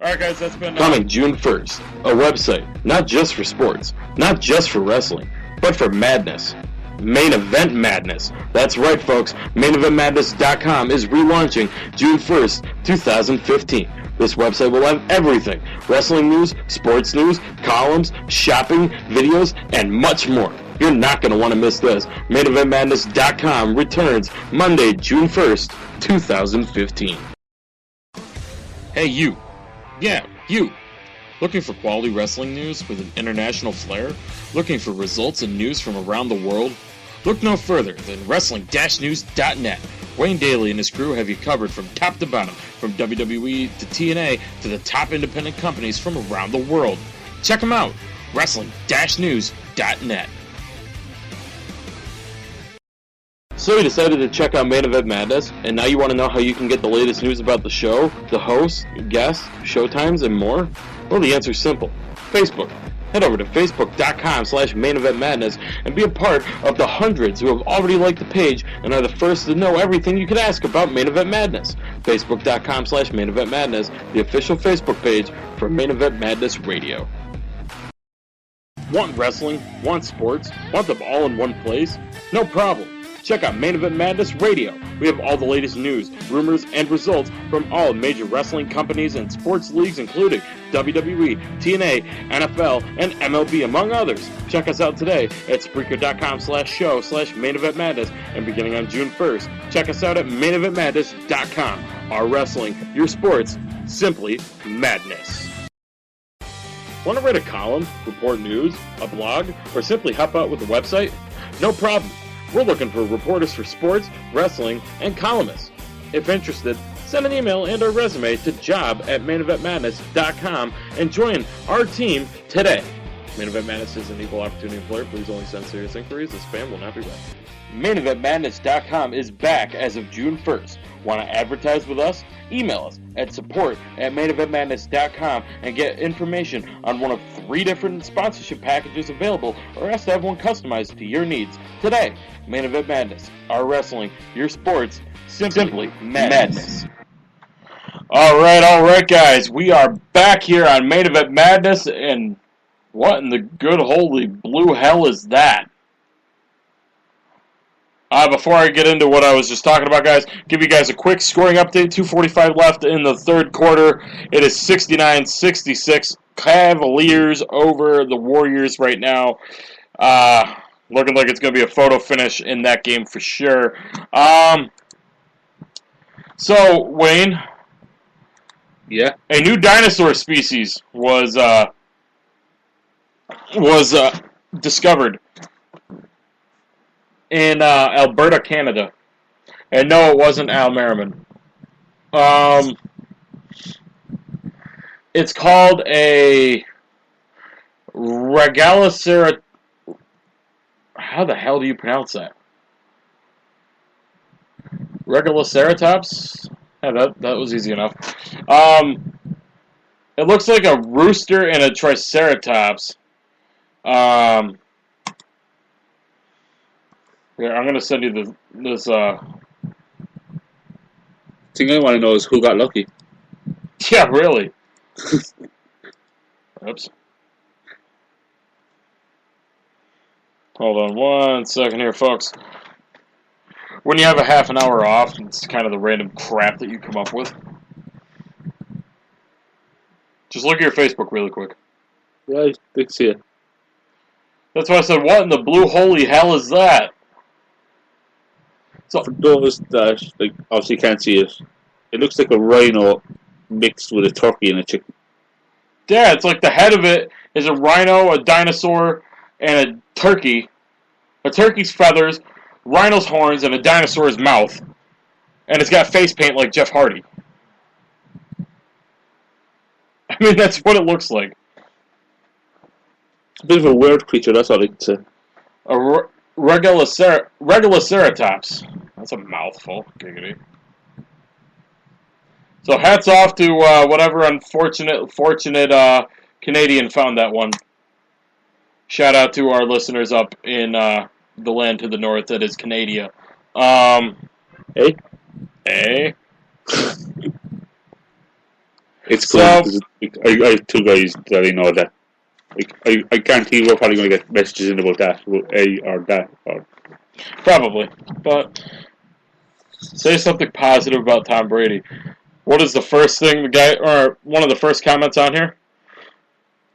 All right, guys. That's been coming June 1st. A website not just for sports, not just for wrestling, but for madness. Main Event Madness. That's right, folks. MainEventMadness.com is relaunching June 1st, 2015. This website will have everything. Wrestling news, sports news, columns, shopping, videos, and much more. You're not going to want to miss this. MainEventMadness.com returns Monday, June 1st, 2015. Hey, you. Yeah, you. Looking for quality wrestling news with an international flair? Looking for results and news from around the world? Look no further than Wrestling-News.net. Wayne Daly and his crew have you covered from top to bottom, from WWE to TNA to the top independent companies from around the world. Check them out, Wrestling-News.net. So you decided to check out Main Event Madness, and now you want to know how you can get the latest news about the show, the hosts, guests, showtimes, and more? Well, the answer's simple. Facebook. Head over to facebook.com/maineventmadness and be a part of the hundreds who have already liked the page and are the first to know everything you could ask about Main Event Madness. Facebook.com/maineventmadness, the official Facebook page for Main Event Madness Radio. Want wrestling? Want sports? Want them all in one place? No problem. Check out Main Event Madness Radio. We have all the latest news, rumors, and results from all major wrestling companies and sports leagues, including WWE, TNA, NFL, and MLB, among others. Check us out today at Spreaker.com/show/maineventmadness, and beginning on June 1st, check us out at maineventmadness.com. Our wrestling, your sports, simply madness. Want to write a column, report news, a blog, or simply help out with the website? No problem. We're looking for reporters for sports, wrestling, and columnists. If interested, send an email and a resume to job@maineventmadness.com and join our team today. Main Event Madness is an equal opportunity employer. Please only send serious inquiries. The spam will not be read. MainEventMadness.com is back as of June 1st. Want to advertise with us? Email us at support@maineventmadness.com and get information on one of 3 different sponsorship packages available, or ask to have one customized to your needs. Today, Main Event Madness, our wrestling, your sports, simply madness. All right, guys. We are back here on Main Event Madness, and what in the good holy blue hell is that? Before I get into what I was just talking about, guys, give you guys a quick scoring update. 2:45 left in the third quarter. It is 69-66. Cavaliers over the Warriors right now. Looking like it's going to be a photo finish in that game for sure. So, Wayne. Yeah? A new dinosaur species was discovered in Alberta, Canada. And no, it wasn't Al Merriman. It's called a Regaliceratops. How the hell do you pronounce that? Regaliceratops? Yeah, that was easy enough. It looks like a rooster and a triceratops. Yeah, I'm gonna send you this. Thing I want to know is who got lucky. Yeah, really. Oops. Hold on 1 second here, folks. When you have a half an hour off, it's kind of the random crap that you come up with. Just look at your Facebook really quick. Yeah, I did see it. That's why I said, what in the blue holy hell is that? So for those that obviously can't see it, it looks like a rhino mixed with a turkey and a chicken. Yeah, it's like the head of it is a rhino, a dinosaur, and a turkey. A turkey's feathers, rhino's horns, and a dinosaur's mouth. And it's got face paint like Jeff Hardy. I mean, that's what it looks like. It's a bit of a weird creature, that's all I can say. A Regaliceratops. That's a mouthful. Giggity. So hats off to whatever fortunate Canadian found that one. Shout out to our listeners up in the land to the north that is Canada. Hey? It's cool. So, I have two guys that I know that. I guarantee we're probably going to get messages in about that, or that. Or probably. But say something positive about Tom Brady. What is the first thing the guy, or one of the first comments on here?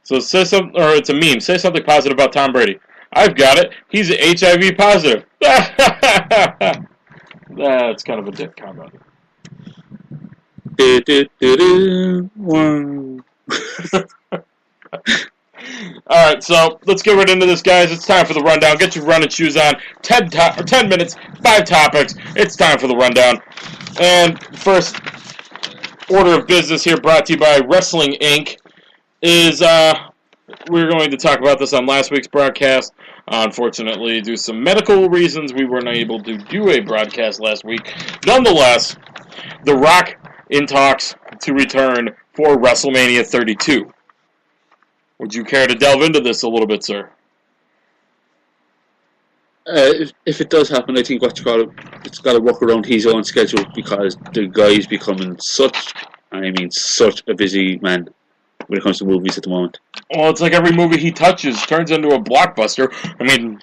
So say something, or it's a meme. Say something positive about Tom Brady. I've got it. He's HIV positive. That's kind of a dick comment. Alright, so let's get right into this, guys. It's time for the rundown. Get your running shoes on. 10 minutes, 5 topics. It's time for the rundown. And first order of business here, brought to you by Wrestling Inc., is we're going to talk about this on last week's broadcast. Unfortunately, due to some medical reasons, we weren't able to do a broadcast last week. Nonetheless, The Rock in talks to return for WrestleMania 32. Would you care to delve into this a little bit, sir? If it does happen, I think it's got to work around his own schedule, because the guy's becoming such a busy man when it comes to movies at the moment. Well, it's like every movie he touches turns into a blockbuster. I mean,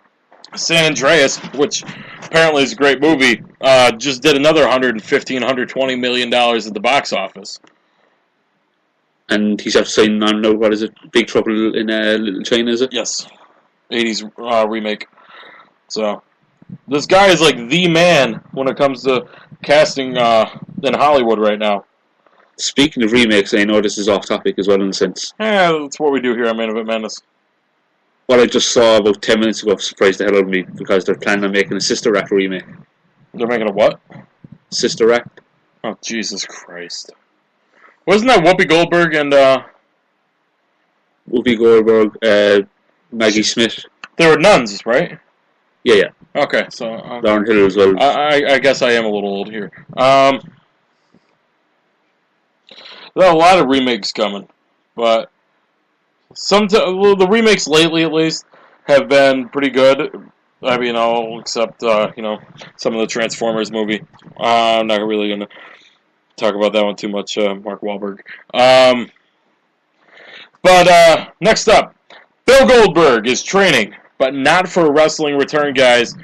San Andreas, which apparently is a great movie, just did another $120 million at the box office. And he's after signing on now, what is it, Big Trouble in Little China, is it? Yes. 80s remake. So, this guy is like the man when it comes to casting in Hollywood right now. Speaking of remakes, I know this is off topic as well in a sense. Yeah, that's what we do here on Main Event Madness. What I just saw about 10 minutes ago surprised the hell out of me, because they're planning on making a Sister Act remake. They're making a what? Sister Act. Oh, Jesus Christ. Wasn't that Whoopi Goldberg and... Whoopi Goldberg, Maggie Smith. They were nuns, right? Yeah. Okay, so... Lauren Hill as well. I guess I am a little old here. There are a lot of remakes coming, but the remakes lately, at least, have been pretty good. I mean, except some of the Transformers movie. I'm not really going to talk about that one too much. Mark Wahlberg. But next up, Bill Goldberg is training, but not for a wrestling return, guys.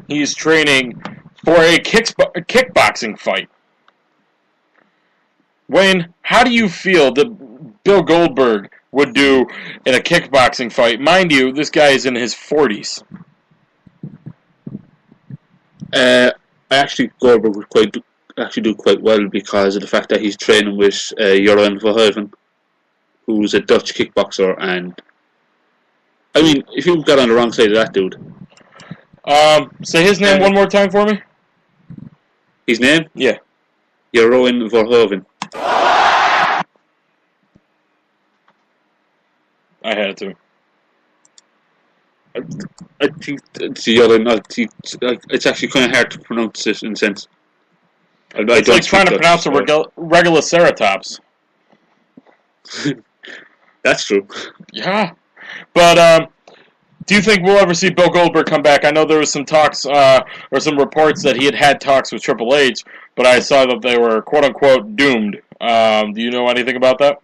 He's training for a kickboxing fight. Wayne, how do you feel that Bill Goldberg would do in a kickboxing fight? Mind you, this guy is in his 40s. Goldberg would do quite well, because of the fact that he's training with Jeroen Verhoeven, who's a Dutch kickboxer, and I mean, if you got on the wrong side of that dude. Say his name one more time for me. His name? Yeah. Jeroen Verhoeven. I had to. I think the other it's actually kind of hard to pronounce it in a sense. It's like trying to pronounce a regular Ceratops. That's true. Yeah. But do you think we'll ever see Bill Goldberg come back? I know there was some talks or some reports that he had talks with Triple H, but I saw that they were quote-unquote doomed. Do you know anything about that?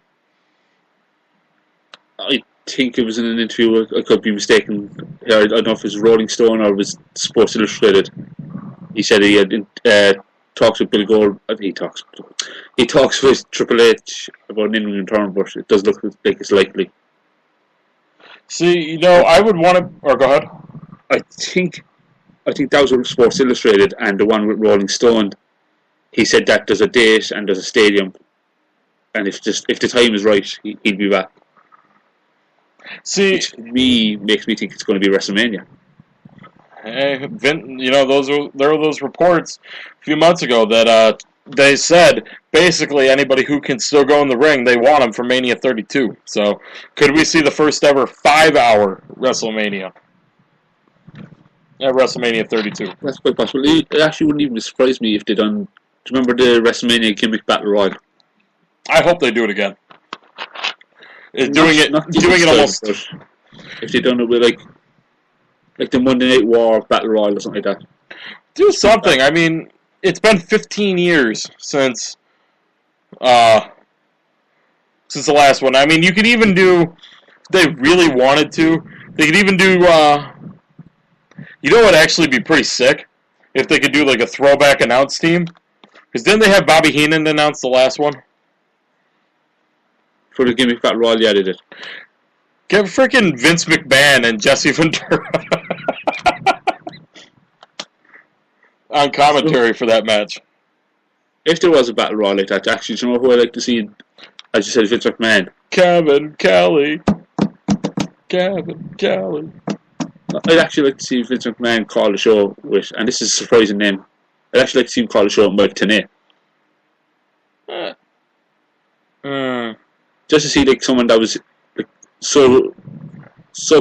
I think it was in an interview. I could be mistaken. I don't know if it was Rolling Stone or it was Sports Illustrated. He said he had talks with Bill Goldberg. He talks with Triple H about an in-ring return, but it does look like it's likely. See, I would want to... Or go ahead. I think that was with Sports Illustrated, and the one with Rolling Stone, he said that there's a date and there's a stadium, and if the time is right, he'll be back. See, which makes me think it's going to be WrestleMania. Hey, there were those reports a few months ago that they said basically anybody who can still go in the ring, they want him for Mania 32. So could we see the first ever 5-hour WrestleMania at WrestleMania 32? That's quite possible. It actually wouldn't even surprise me if they done. Do you remember the WrestleMania gimmick Battle Royal? I hope they do it again. Doing it almost. If they done it with like the Monday Night War Battle Royal or something like that. Do something. I mean, it's been 15 years since the last one. I mean, you could even do, if they really wanted to, they could even do, you know what would actually be pretty sick? If they could do like a throwback announce team. Because didn't they have Bobby Heenan announce the last one? For the gimmick Battle Royal, yeah, they did. Get freaking Vince McMahon and Jesse Ventura on commentary for that match. If there was a Battle Royal like that, actually, do you know who I'd like to see? As you said, Vince McMahon. Kevin Kelly. I'd actually like to see Vince McMahon call the show with, and this is a surprising name, I'd actually like to see him call the show with Mike Tenay. Just to see like someone that was like, so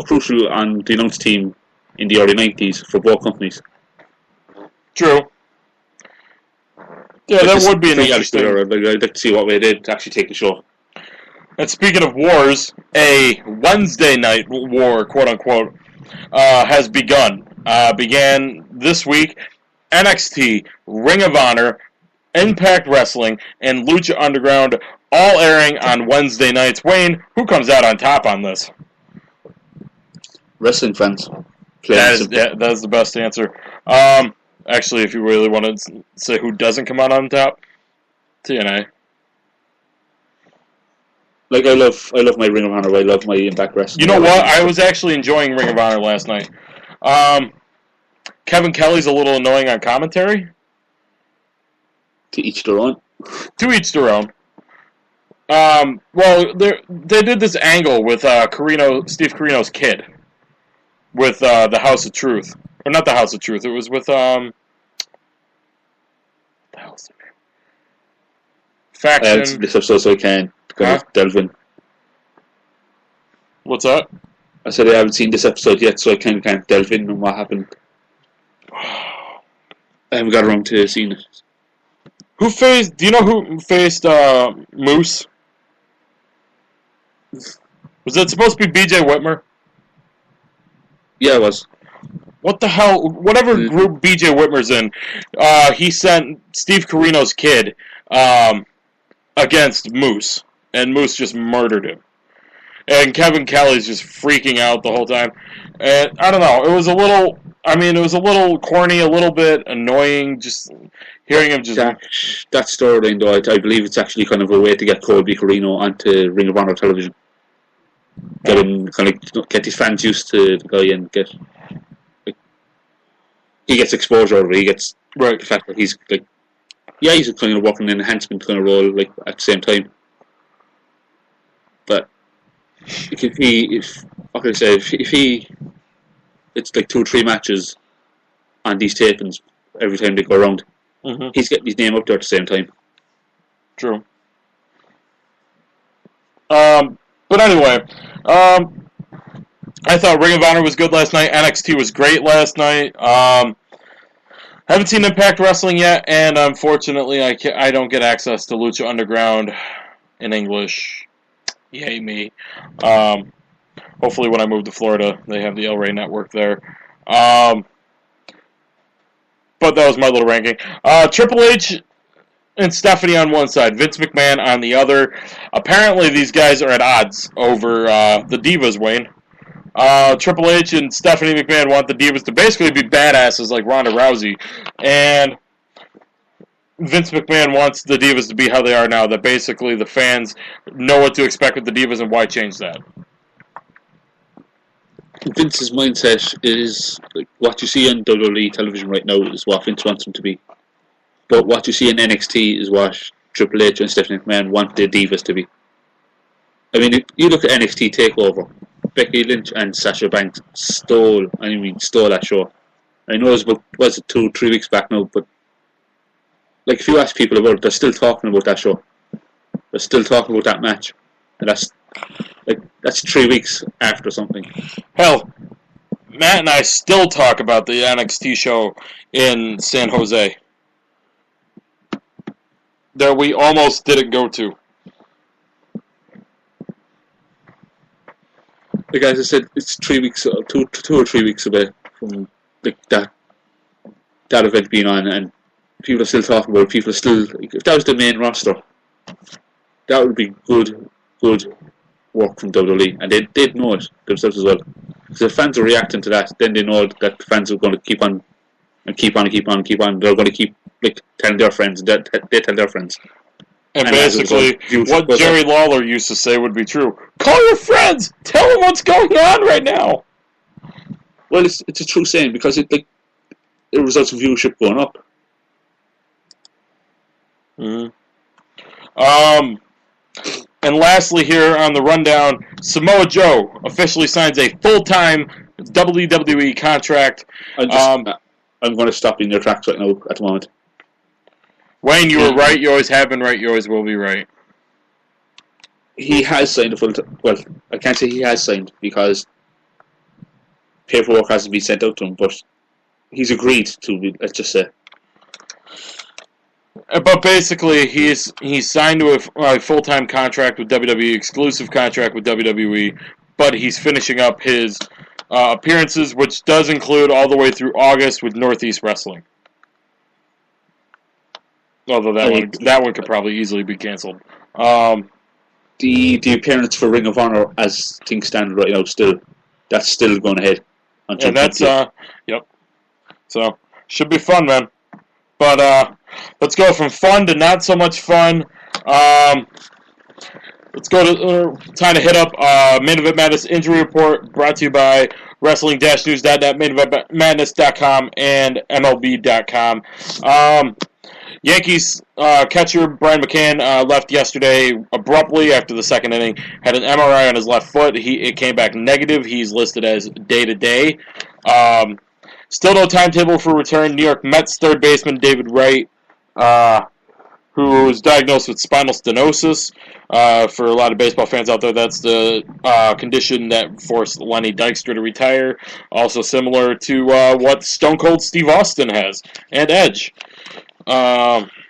crucial on the announce team in the early 90s for both companies. True. Yeah, like that would be an interesting. I'd like to see what way they did to actually take the show. And speaking of wars, a Wednesday night war, quote unquote, has begun. Began this week. NXT, Ring of Honor, Impact Wrestling, and Lucha Underground, all airing on Wednesday nights. Wayne, who comes out on top on this? Wrestling fans. That is the best answer. Actually, if you really want to say who doesn't come out on top, TNA. Like I love my Ring of Honor. I love my Impact Wrestling. You know what? I was actually enjoying Ring of Honor last night. Kevin Kelly's a little annoying on commentary. To each their own. To each their own. Well, they did this angle with Steve Corino's kid, with the House of Truth, or not the House of Truth. It was with what the hell's the name? Faction. This episode, so I can kind of delve in. What's that? I said I haven't seen this episode yet, so I kind of can't delve in on what happened. I haven't got around to seeing it. Do you know who faced Moose? Was it supposed to be BJ Whitmer? Yeah, it was. What the hell? Whatever group BJ Whitmer's in, he sent Steve Corino's kid against Moose, and Moose just murdered him. And Kevin Kelly's just freaking out the whole time. And I don't know. It was a little corny, a little bit annoying, just hearing him just... That storyline, though, I believe it's actually kind of a way to get Colby Corino onto Ring of Honor television. Get him, get his fans used to the guy and get... he gets exposure over it. He gets the fact that he's he's kind of working an enhancement kind of role at the same time. But if he it's like 2 or 3 matches on these tapings every time they go around. Mm-hmm. He's getting his name up there at the same time. True. But anyway, I thought Ring of Honor was good last night. NXT was great last night. Haven't seen Impact Wrestling yet, and unfortunately, I don't get access to Lucha Underground in English. Yay me. Hopefully, when I move to Florida, they have the El Rey network there. But that was my little ranking. Triple H and Stephanie on one side, Vince McMahon on the other. Apparently, these guys are at odds over the Divas, Wayne. Triple H and Stephanie McMahon want the Divas to basically be badasses like Ronda Rousey, and Vince McMahon wants the Divas to be how they are now, that basically the fans know what to expect with the Divas and why change that. Vince's mindset is like, what you see on WWE television right now is what Vince wants them to be. But what you see in NXT is what Triple H and Stephanie McMahon want the Divas to be. I mean, if you look at NXT TakeOver, Becky Lynch and Sasha Banks stole that show. I know it was 2-3 weeks back now, but like if you ask people about it, they're still talking about that show. They're still talking about that match, and that's 3 weeks after something. Hell, Matt and I still talk about the NXT show in San Jose that we almost didn't go to. Like as I said, it's 3 weeks, 2 or 3 weeks away from like that event being on, and people are still talking about it. People are still, like, if that was the main roster, that would be good work from WWE, and they'd know it themselves as well. Because if fans are reacting to that, then they know that the fans are going to keep on. They're going to keep like telling their friends. They tell their friends. And basically, what Jerry Lawler used to say would be true. Call your friends! Tell them what's going on right now! Well, it's a true saying, because it results in viewership going up. Mm-hmm. And lastly here on the rundown, Samoa Joe officially signs a full-time WWE contract. I'm going to stop in your tracks right now at the moment. Wayne, you were right. You always have been right. You always will be right. He has signed a full-time... Well, I can't say he has signed, because paperwork hasn't been sent out to him, but he's agreed to, let's just say. But basically, he's signed to a full-time contract with WWE, exclusive contract with WWE, but he's finishing up his appearances, which does include all the way through August with Northeast Wrestling. Although that one could probably easily be canceled. The appearance for Ring of Honor, as things stand right now, that's still going ahead. And that's yep. So should be fun, man. But let's go from fun to not so much fun. Let's go to time to hit up Main Event Madness injury report, brought to you by Wrestling-News.net, MainEventMadness.com, and MLB.com. Yankees catcher Brian McCann left yesterday abruptly after the second inning. Had an MRI on his left foot. It came back negative. He's listed as day-to-day. Still no timetable for return. New York Mets third baseman David Wright, who was diagnosed with spinal stenosis. For a lot of baseball fans out there, that's the condition that forced Lenny Dykstra to retire. Also similar to what Stone Cold Steve Austin has, and Edge.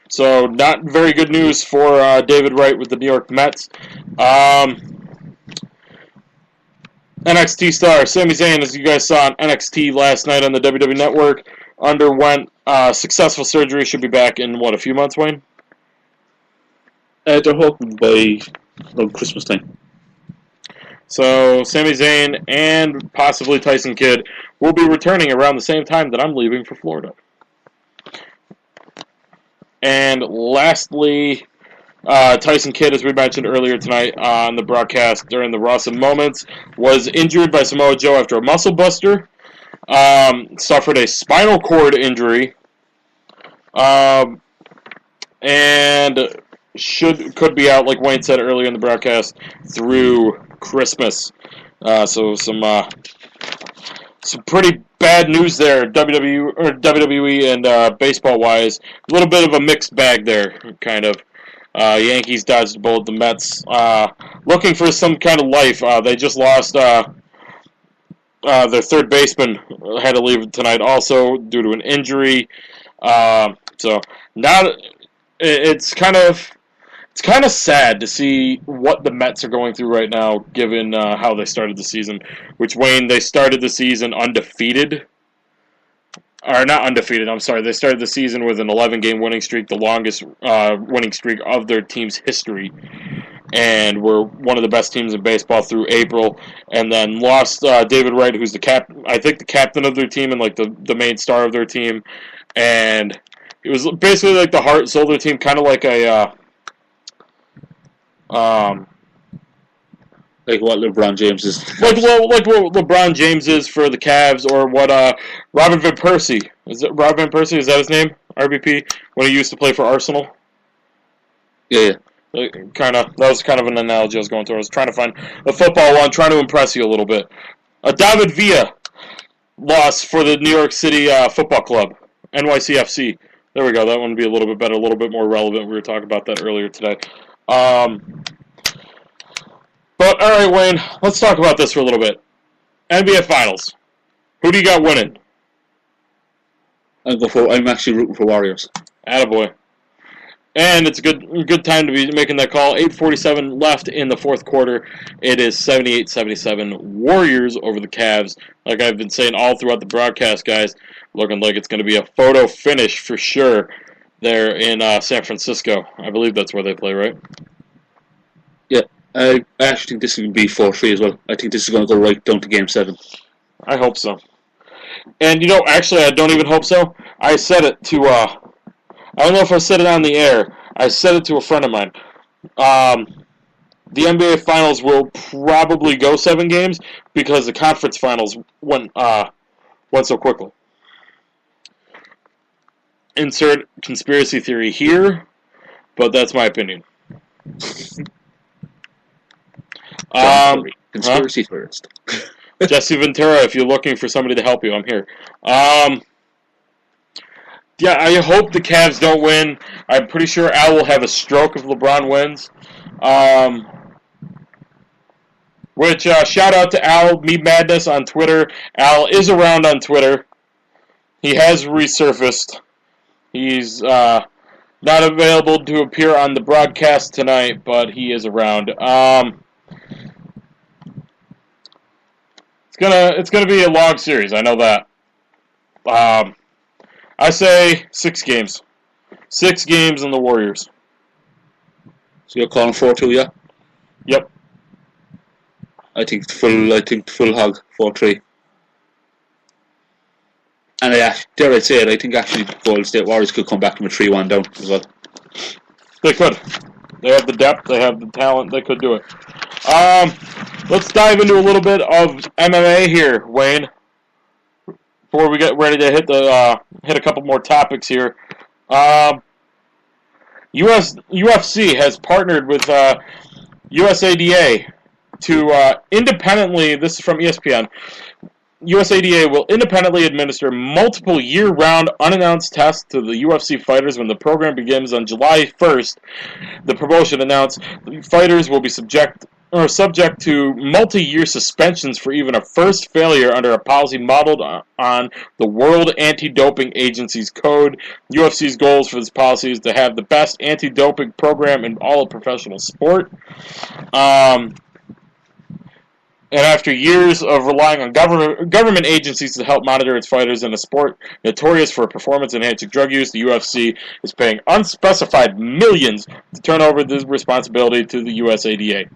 So not very good news for David Wright with the New York Mets. NXT star Sami Zayn, as you guys saw on NXT last night on the WWE Network, underwent successful surgery. Should be back in, a few months, Wayne? They're hoping by Christmas time. So Sami Zayn and possibly Tyson Kidd will be returning around the same time that I'm leaving for Florida. And lastly, Tyson Kidd, as we mentioned earlier tonight on the broadcast during the RAWSome moments, was injured by Samoa Joe after a muscle buster. Suffered a spinal cord injury. And could be out, like Wayne said earlier in the broadcast, through Christmas. So some pretty bad news there, WWE and baseball-wise. A little bit of a mixed bag there, kind of. Yankees dodged the bullet. The Mets looking for some kind of life. They just lost their third baseman, had to leave tonight also due to an injury. So now it's kind of sad to see what the Mets are going through right now, given how they started the season. Which, Wayne, they started the season undefeated. Or not undefeated, I'm sorry. They started the season with an 11-game winning streak, the longest winning streak of their team's history. And were one of the best teams in baseball through April. And then lost David Wright, who's the captain of their team and like the main star of their team. And it was basically like the heart and soul of their team, kind of like a... like what LeBron James is. Like what LeBron James is for the Cavs, or what Robin Van Persie. Is it Robin Van Persie? Is that his name? RVP? When he used to play for Arsenal? Yeah. That was kind of an analogy I was going to. I was trying to find a football one, trying to impress you a little bit. David Villa lost for the New York City Football Club, NYCFC. There we go. That one would be a little bit better, a little bit more relevant. We were talking about that earlier today. But, all right, Wayne, let's talk about this for a little bit. NBA Finals. Who do you got winning? I'm actually rooting for Warriors. Attaboy. And it's a good time to be making that call. 8:47 left in the fourth quarter. It is 78-77 Warriors over the Cavs. Like I've been saying all throughout the broadcast, guys, looking like it's going to be a photo finish for sure there in San Francisco. I believe that's where they play, right? Yeah. I actually think this is going to be 4-3 as well. I think this is going to go right down to Game 7. I hope so. And, actually, I don't even hope so. I said it to, I don't know if I said it on the air. I said it to a friend of mine. The NBA Finals will probably go 7 games because the conference finals went so quickly. Insert conspiracy theory here, but that's my opinion. Conspiracy theorist. Jesse Ventura, if you're looking for somebody to help you, I'm here. Yeah, I hope the Cavs don't win. I'm pretty sure Al will have a stroke if LeBron wins. Shout out to Al, Me Madness on Twitter. Al is around on Twitter. He has resurfaced. He's not available to appear on the broadcast tonight, but he is around. It's gonna be a long series. I know that. I say 6 games. 6 games in the Warriors. So you're calling 4-2, yeah? Yep. I think full hog 4-3. And dare I say it, I think actually Golden State Warriors could come back from a 3-1 down as well. They could. They have the depth. They have the talent. They could do it. Let's dive into a little bit of MMA here, Wayne. Before we get ready to hit a couple more topics here. UFC has partnered with USADA to independently. This is from ESPN. USADA will independently administer multiple year-round unannounced tests to the UFC fighters when the program begins on July 1st. The promotion announced the fighters will be subject to multi-year suspensions for even a first failure under a policy modeled on the World Anti-Doping Agency's code. UFC's goals for this policy is to have the best anti-doping program in all of professional sport. And after years of relying on government agencies to help monitor its fighters in a sport notorious for performance-enhancing drug use, the UFC is paying unspecified millions to turn over this responsibility to the USADA.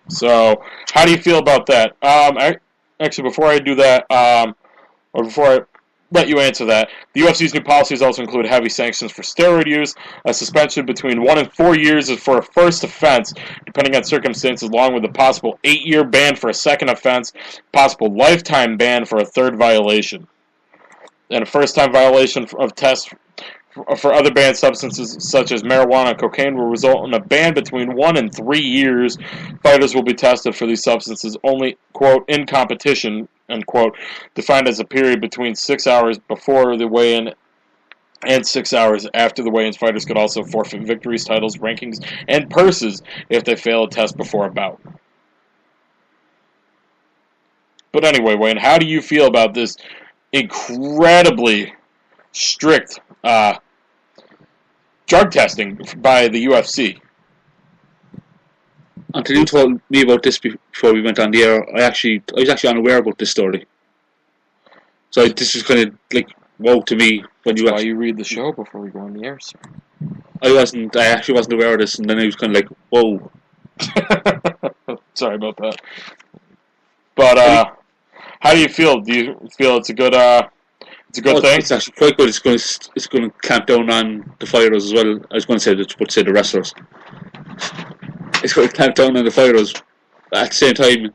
So, how do you feel about that? Actually, before I do that, or before I let you answer that, the UFC's new policies also include heavy sanctions for steroid use, a suspension between 1 and 4 years for a first offense, depending on circumstances, along with a possible 8-year ban for a second offense, possible lifetime ban for a third violation. And a first-time violation of tests for other banned substances such as marijuana and cocaine will result in a ban between 1 and 3 years. Fighters will be tested for these substances only, quote, in competition, unquote, defined as a period between 6 hours before the weigh-in And 6 hours after the weigh-ins, fighters could also forfeit victories, titles, rankings, and purses if they fail a test before a bout. But anyway, Wayne, how do you feel about this incredibly strict drug testing by the UFC? Until you told me about this before we went on the air, I was actually unaware about this story. So this was kind of like wow to me when That's why you read the show before we go on the air, sir. I actually wasn't aware of this, and then I was kind of like, whoa. Sorry about that. But how do you feel? Do you feel it's a good thing? It's actually quite good. It's going to clamp down on the fighters as well. I was going to say the wrestlers. It's going to clamp down on the fighters. At the same time,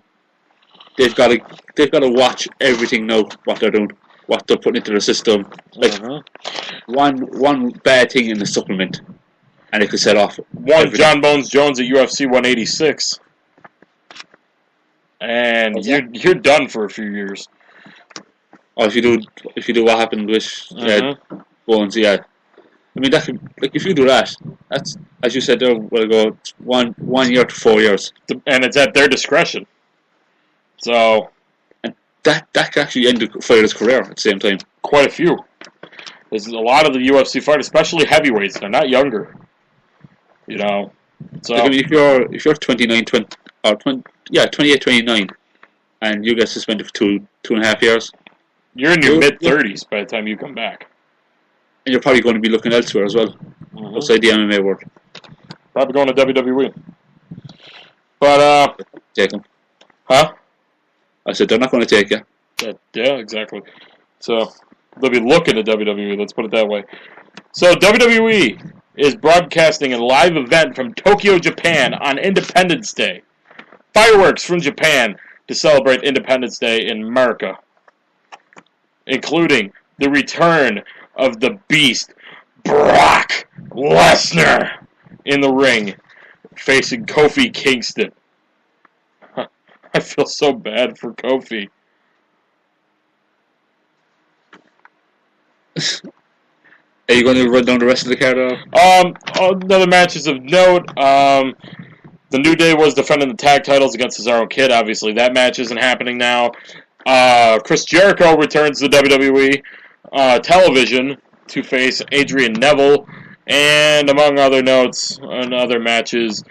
they've got to watch everything now. What they're doing, what they're putting into their system. Like one bad thing in the supplement, and it could set off. John Bones Jones at UFC 186, and you're done for a few years. Or if you do what happened with Bones, yeah. I mean, that could, like, if you do that, that's, as you said there, we'll go 1 year to 4 years, and it's at their discretion. So, and that could actually end the fighter's career at the same time. Quite a few. There's a lot of the UFC fighters, especially heavyweights. They're not younger. You know, so like, I mean, if you're 29, 28, 29, and you get suspended for 2.5 years, you're in your mid-30s by the time you come back. And you're probably going to be looking elsewhere as well, outside the MMA world. Probably going to WWE. But, take them. Huh? I said, they're not going to take you. Yeah, exactly. So, they'll be looking at WWE, let's put it that way. So, WWE is broadcasting a live event from Tokyo, Japan on Independence Day. Fireworks from Japan to celebrate Independence Day in America, including the return of the Beast, Brock Lesnar, in the ring, facing Kofi Kingston. I feel so bad for Kofi. Are you going to run down the rest of the card? Other matches of note. The New Day was defending the tag titles against Cesaro Kid. Obviously, that match isn't happening now. Chris Jericho returns to WWE television to face Adrian Neville, and among other notes and other matches,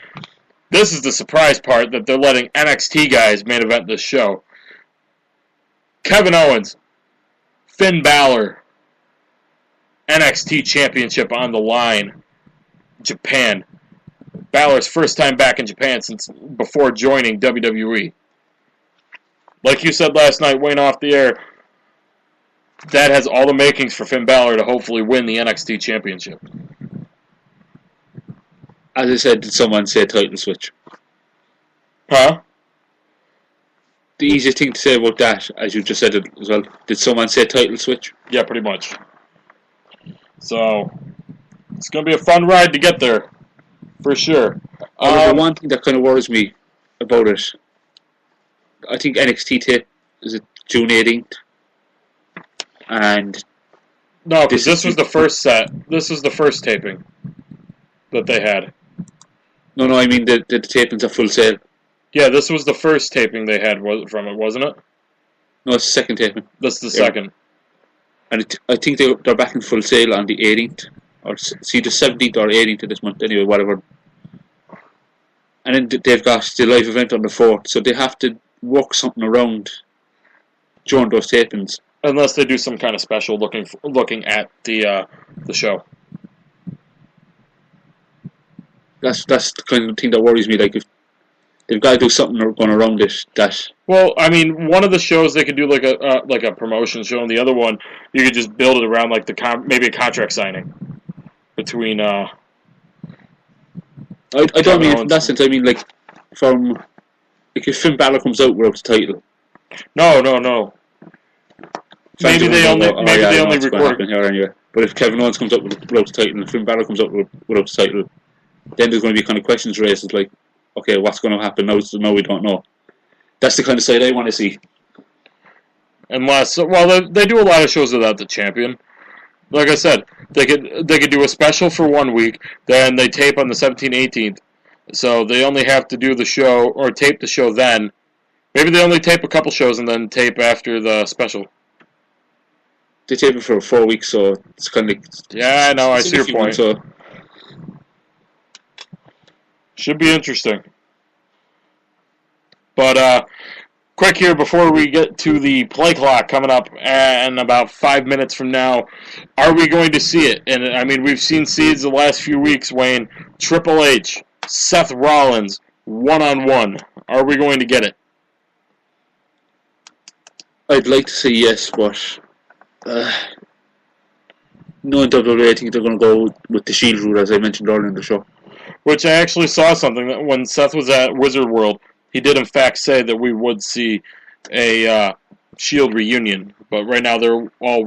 this is the surprise part that they're letting NXT guys main event this show. Kevin Owens, Finn Balor, NXT Championship on the line, Japan. Balor's first time back in Japan since before joining WWE. Like you said last night, Wayne, off the air, that has all the makings for Finn Balor to hopefully win the NXT Championship. As I said, did someone say title switch? Huh? The easiest thing to say about that, as you just said it as well, did someone say title switch? Yeah, pretty much. So, it's going to be a fun ride to get there, for sure. The one thing that kind of worries me about it, I think NXT tape, is it June 18th? And no, because this was the first set. This was the first taping that they had. No, I mean the tapings are full sale. Yeah, this was the first taping they had from it, wasn't it? No, it's the second taping. That's the second. And I think they're back in full sale on the 18th, or see the 17th or 18th of this month, anyway, whatever. And then they've got the live event on the 4th, so they have to work something around during those tapings. Unless they do some kind of special looking at the show. That's the kind of thing that worries me. Like, if they've got to do something going around it. Well, I mean, one of the shows they could do like a promotion show, and the other one you could just build it around like maybe a contract signing between. I don't mean in that sense. I mean like if Finn Balor comes out without the title. No. Maybe they only record here anyway. But if Kevin Owens comes up without the title and Finn Balor comes up without the title, then there's going to be kind of questions raised. It's like, okay, what's going to happen now? No, we don't know. That's the kind of side I want to see. Unless, well, they do a lot of shows without the champion. like I said, they could do a special for 1 week, then they tape on the 17th, 18th. So they only have to do the show or tape the show then. Maybe they only tape a couple shows and then tape after the special. They tape it for 4 weeks, so it's kind of like... Yeah, I know, I see your point. So. Should be interesting. But, quick here before we get to the play clock coming up in about 5 minutes from now. Are we going to see it? And, I mean, we've seen seeds the last few weeks, Wayne. Triple H, Seth Rollins, one-on-one. Are we going to get it? I'd like to say yes, but... no, in WWE, I think they're going to go with the Shield route, as I mentioned earlier in the show. Which I actually saw something that when Seth was at Wizard World, he did in fact say that we would see a Shield reunion. But right now they're all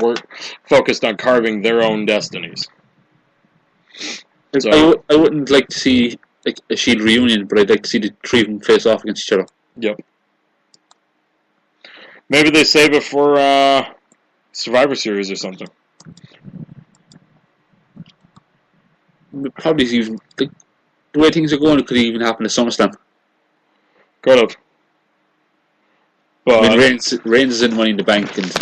focused on carving their own destinies. So, I wouldn't like to see like a Shield reunion, but I'd like to see the three of them face off against each other. Yep. Maybe they save it for Survivor Series or something. Probably even the way things are going, it could even happen at SummerSlam. Could have. But I mean, Reigns is in Money in the Bank, and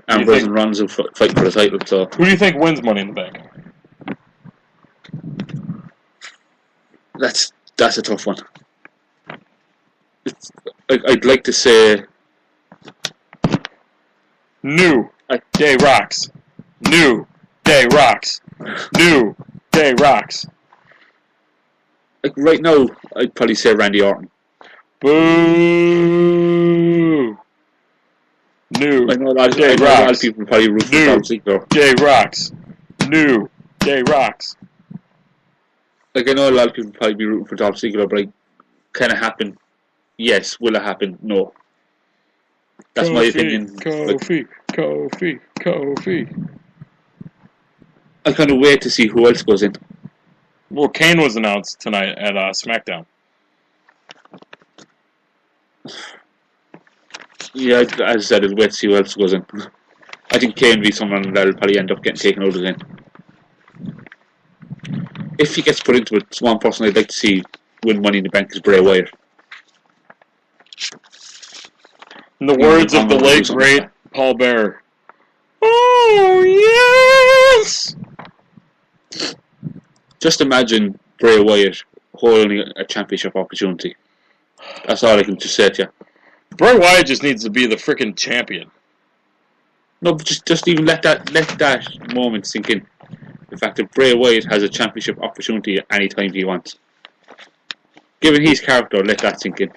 Ambrose and Rollins will fight for the title. So who do you think wins Money in the Bank? That's a tough one. I'd like to say New Day Rocks. New Day Rocks. New Day Rocks. Like right now, I'd probably say Randy Orton. Boo! New I know a lot of people probably root for Dolph Ziggler. Day Rocks. New Day Rocks. Like I know a lot of people probably be rooting for Dolph Ziggler, but like, can it happen? Yes. Will it happen? No. That's my opinion. Kofi. I kind of wait to see who else goes in. Well, Kane was announced tonight at SmackDown. Yeah, as I said, I'll wait to see who else goes in. I think Kane will be someone that'll probably end up getting taken out again. If he gets put into it, one person I'd like to see win Money in the Bank is Bray Wyatt. In the words of the late great Paul Bearer. Oh, yes! Just imagine Bray Wyatt holding a championship opportunity. That's all I can just say to you. Bray Wyatt just needs to be the freaking champion. No, but just even let that moment sink in. The fact that Bray Wyatt has a championship opportunity at any time he wants. Given his character, let that sink in.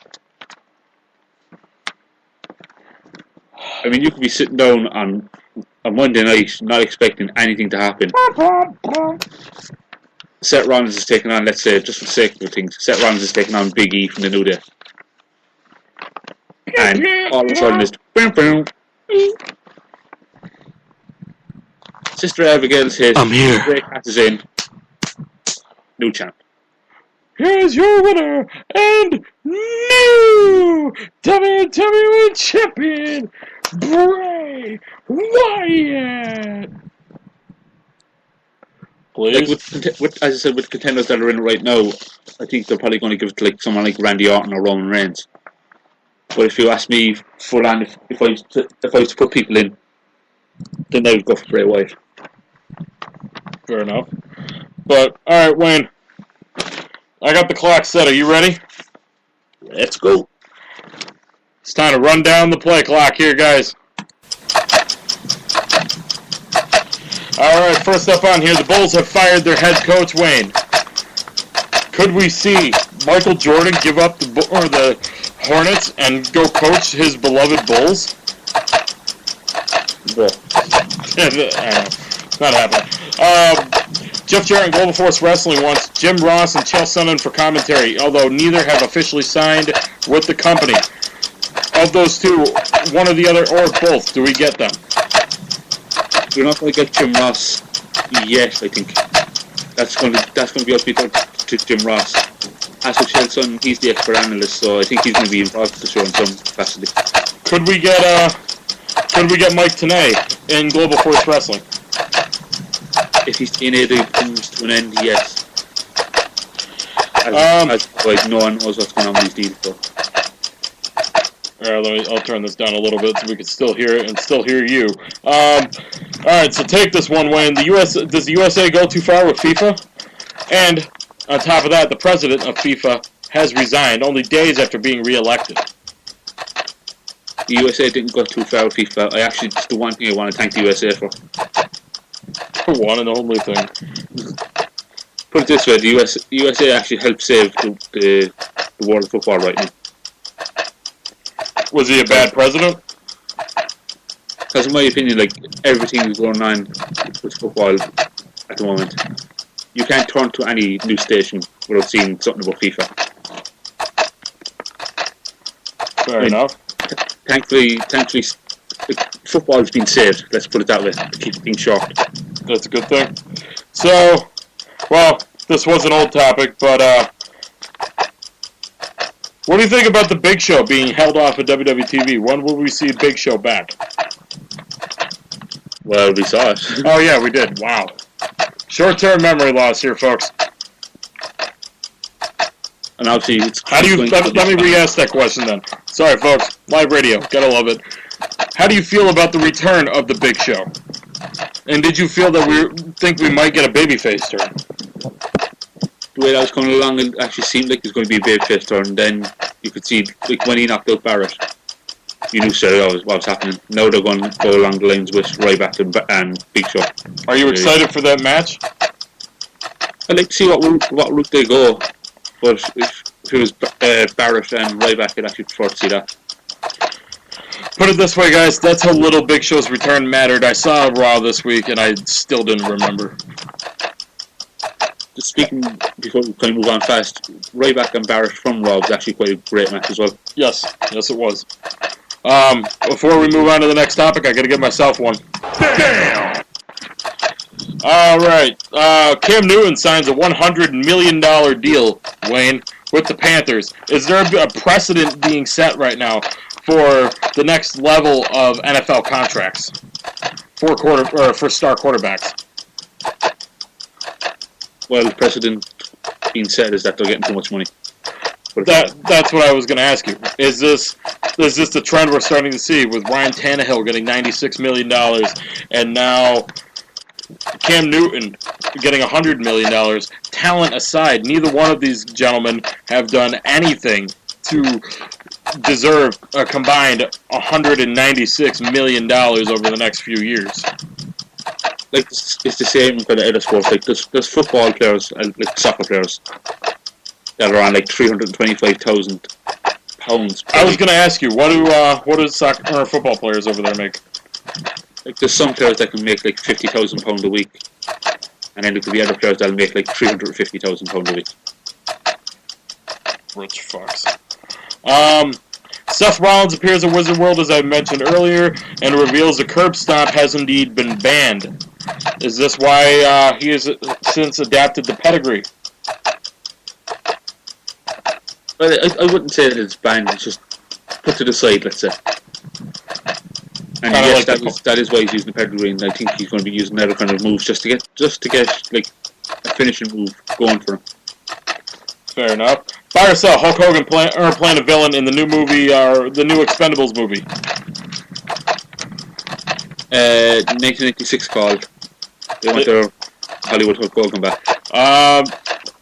I mean, you could be sitting down on a Monday night, not expecting anything to happen. Seth Rollins is taking on, let's say, just for the sake of things, Seth Rollins is taking on Big E from the New Day. And all of a sudden it's boom, boom. Sister Abigail's hit. I'm here. Ray Cass is in. New champ. Here's your winner and new WWE champion, Bray Wyatt. Please. Like with, as I said, with contenders that are in right now, I think they're probably going to give it to like someone like Randy Orton or Roman Reigns. But if you ask me full on, if I was to put people in, then I would go for Bray Wyatt. Fair enough. But all right, Wayne, I got the clock set. Are you ready? Let's go. It's time to run down the play clock here, guys. Alright, first up on here, the Bulls have fired their head coach, Wayne. Could we see Michael Jordan give up the Hornets and go coach his beloved Bulls? Yeah. It's not happening. Jeff Jarrett and Global Force Wrestling wants Jim Ross and Chael Sonnen for commentary, although neither have officially signed with the company. Of those two, one or the other, or both, do we get them? We're not going to get Jim Ross yet, I think. That's going to be up to Jim Ross. As for Chael Sonnen, he's the expert analyst, so I think he's going to be involved with the show in some capacity. Could we get Mike Tenay in Global Force Wrestling? if his TNA comes to an end, yes. As like no one knows what's going on with these deals, though. Alright, I'll turn this down a little bit so we can still hear it and still hear you. Alright, so take this one, Wayne. Does the USA go too far with FIFA? And on top of that, the president of FIFA has resigned only days after being re-elected. The USA didn't go too far with FIFA. It's the one thing I want to thank the USA for. One and only thing. Put it this way, the USA actually helped save the world of football right now. Was he a bad president? Because in my opinion, like, everything is going on with football at the moment. You can't turn to any news station without seeing something about FIFA. Fair enough. Thankfully, football's been saved. Let's put it that way. To keep things short. That's a good thing. So, well, this was an old topic, but what do you think about the Big Show being held off at WWE TV? When will we see Big Show back? Well, we saw it. Oh yeah, we did. Wow. Short-term memory loss here, folks. And obviously, let me re-ask that question then. Sorry, folks. Live radio. Gotta love it. How do you feel about the return of the Big Show? And did you feel that we might get a babyface turn? The way that was coming along, it actually seemed like it was going to be a babyface turn. And then you could see, like, when he knocked out Barrett, you knew straight away what was happening. Now they're going to go along the lines with Ryback and Big Show. Are you excited for that match? I'd like to see what route they go. But if it was Barrett and Ryback, I'd actually prefer to see that. Put it this way, guys. That's how little Big Show's return mattered. I saw Raw this week, and I still didn't remember. Just speaking, before we kind of move on fast, Ryback and Barrett from Raw was actually quite a great match as well. Yes, it was. Before we move on to the next topic, I got to give myself one. Damn! All right. Cam Newton signs a $100 million deal, Wayne, with the Panthers. Is there a precedent being set right now for the next level of NFL contracts for star quarterbacks? Well, the precedent being set is that they're getting too much money. That's what I was going to ask you. Is this the trend we're starting to see with Ryan Tannehill getting $96 million and now Cam Newton getting $100 million? Talent aside, neither one of these gentlemen have done anything to deserve a combined $196 million over the next few years. Like, it's the same kind of other sports. Like, there's football players, like soccer players, that are on like £325,000. I was going to ask you, what do soccer or football players over there make? Like, there's some players that can make like £50,000 a week, and then there could be other players that'll make like £350,000 a week. Rich fucks. Seth Rollins appears at Wizard World, as I mentioned earlier, and reveals the curb stomp has indeed been banned. Is this why he has since adapted the pedigree? Well, I wouldn't say that it's banned. It's just put to the side, let's say. And yes, that is why he's using the pedigree, and I think he's going to be using other kind of moves just to get like a finishing move going for him. Fair enough. Buy or sell, Hulk Hogan playing a villain in the new movie, or the new Expendables movie? 1996 called. They want their Hollywood Hulk Hogan back.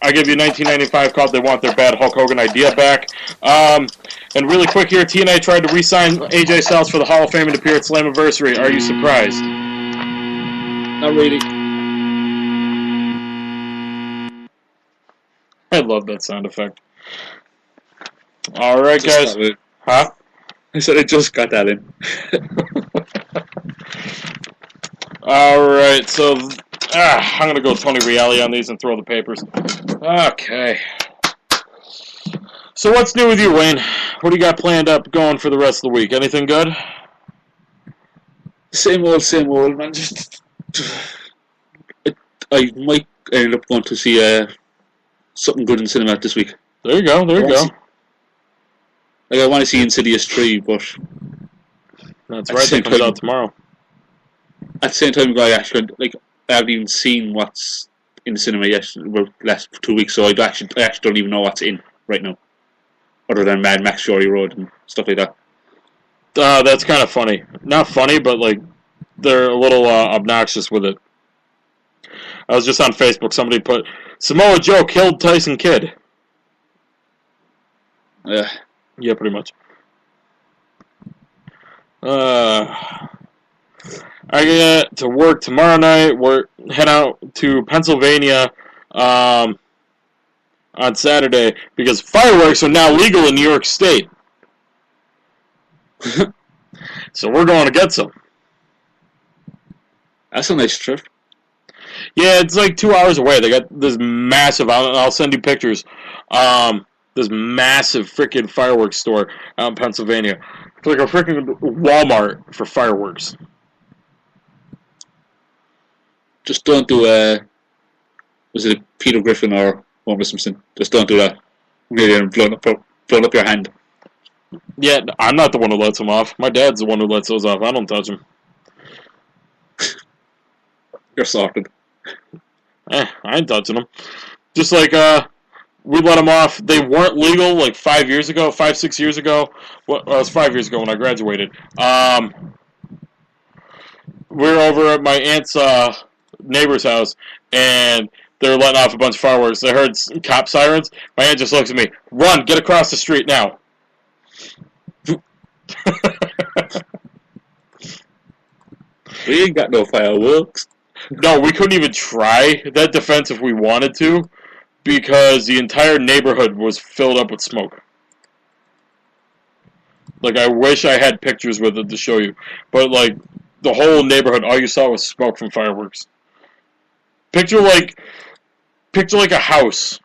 I give you 1995 called. They want their bad Hulk Hogan idea back. And really quick here, TNA tried to re-sign AJ Styles for the Hall of Fame and appear at Slammiversary. Are you surprised? Not really. I love that sound effect. All right, guys. Huh? I said I just got that in. All right, so I'm going to go Tony Reale on these and throw the papers. Okay. So what's new with you, Wayne? What do you got planned up going for the rest of the week? Anything good? Same old, man. Just I might end up going to see something good in the cinema this week. There you go. Like, I want to see Insidious 3, but that's right. That comes out tomorrow. At the same time, I actually like. I haven't even seen what's in the cinema yet. We're last 2 weeks, so I actually don't even know what's in right now, other than Mad Max Fury Road and stuff like that. That's kind of funny. Not funny, but like they're a little obnoxious with it. I was just on Facebook. Somebody put Samoa Joe killed Tyson Kidd. Yeah, pretty much. I get to work tomorrow night. We're head out to Pennsylvania on Saturday because fireworks are now legal in New York State. So we're going to get some. That's a nice trip. Yeah, it's like 2 hours away. They got this massive, I'll send you pictures, this massive freaking fireworks store out in Pennsylvania. It's like a freaking Walmart for fireworks. Just don't do was it Peter Griffin or Homer Simpson? Just don't do that. Really, blowing up your hand. Yeah, I'm not the one who lets them off. My dad's the one who lets those off. I don't touch them. You're sorted. I ain't touching them. Just like we let them off. They weren't legal like 5 years ago, 6 years ago. Well, it was 5 years ago when I graduated. We were over at my aunt's neighbor's house, and they were letting off a bunch of fireworks. I heard cop sirens. My aunt just looks at me. Run, get across the street now. We ain't got no fireworks. No, we couldn't even try that defense if we wanted to, because the entire neighborhood was filled up with smoke. Like, I wish I had pictures with it to show you. But, like, the whole neighborhood, all you saw was smoke from fireworks. Picture like a house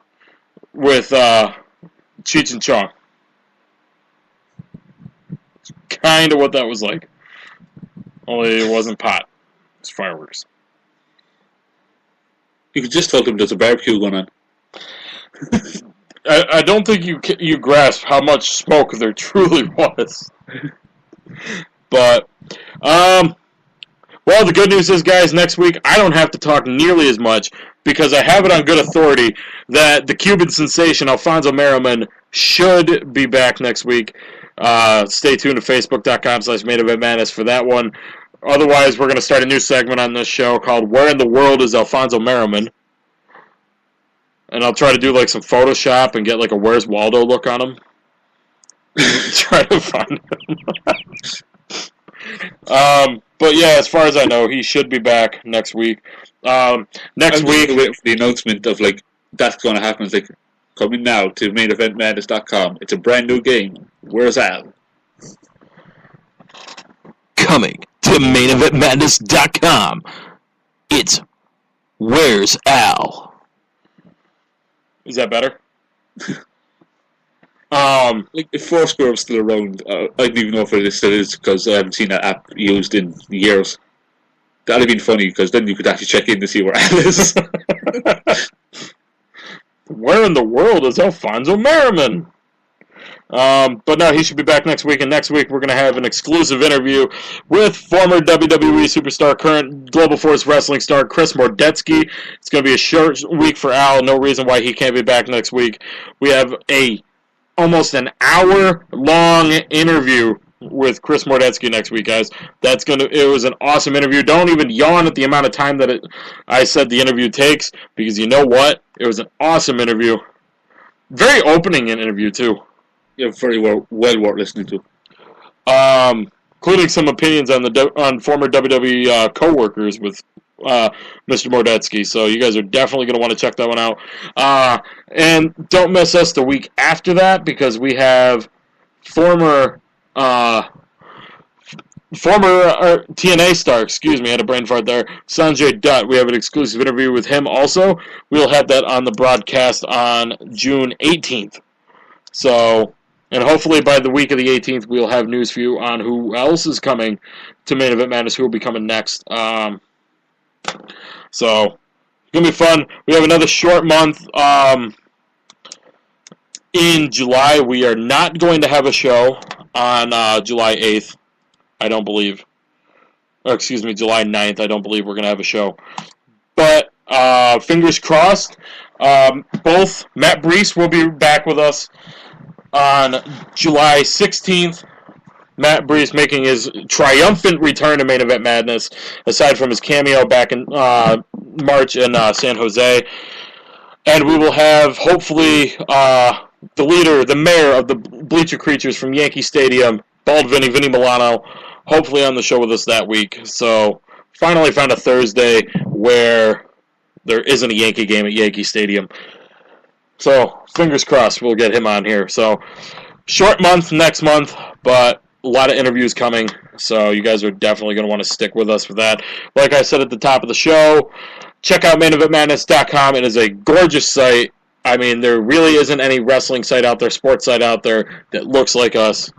with Cheech and Chong. It's kind of what that was like. Only it wasn't pot. It's fireworks. You could just tell them there's a barbecue going on. I don't think you grasp how much smoke there truly was. But, well, the good news is, guys, next week I don't have to talk nearly as much because I have it on good authority that the Cuban sensation Alfonso Merriman should be back next week. Stay tuned to Facebook.com/MainEventMadness for that one. Otherwise, we're going to start a new segment on this show called Where in the World is Alfonso Merriman? And I'll try to do like some Photoshop and get like a Where's Waldo look on him. Try to find him. But yeah, as far as I know, he should be back next week. Next week, waiting for the announcement of like that's going to happen. It's like coming now to MainEventMadness.com. It's a brand new game. Where's Al? Coming to MainEventMadness.com. It's Where's Al? Is that better? Like if Foursquare was still around, I don't even know if it still is because I haven't seen that app used in years. That'd have been funny because then you could actually check in to see where Al is. Where in the world is Alfonso Merriman? But no, he should be back next week, and next week we're going to have an exclusive interview with former WWE superstar, current Global Force Wrestling star Chris Mordetsky. It's going to be a short week for Al. No reason why he can't be back next week. We have almost an hour-long interview with Chris Mordetsky next week, guys. It was an awesome interview. Don't even yawn at the amount of time that I said the interview takes, because you know what? It was an awesome interview. Very opening interview, too. Yeah, very well worth listening to. Including some opinions on former WWE co-workers with Mr. Mordetsky. So you guys are definitely going to want to check that one out. And don't miss us the week after that, because we have former TNA star, excuse me, I had a brain fart there, Sanjay Dutt. We have an exclusive interview with him also. We'll have that on the broadcast on June 18th. So, and hopefully by the week of the 18th, we'll have news for you on who else is coming to Main Event Madness, who will be coming next. So, it's going to be fun. We have another short month. In July, we are not going to have a show on July 8th, I don't believe. Or, excuse me, July 9th, I don't believe we're going to have a show. But fingers crossed. Both Matt Brees will be back with us on July 16th. Matt Brees making his triumphant return to Main Event Madness, aside from his cameo back in March in San Jose. And we will have, hopefully, the leader, the mayor of the Bleacher Creatures from Yankee Stadium, Bald Vinny Milano, hopefully on the show with us that week. So, finally found a Thursday where there isn't a Yankee game at Yankee Stadium. So, fingers crossed we'll get him on here. So, short month next month, but a lot of interviews coming, so you guys are definitely going to want to stick with us for that. Like I said at the top of the show, check out maineventmadness.com. It is a gorgeous site. I mean, there really isn't any wrestling site out there, sports site out there that looks like us.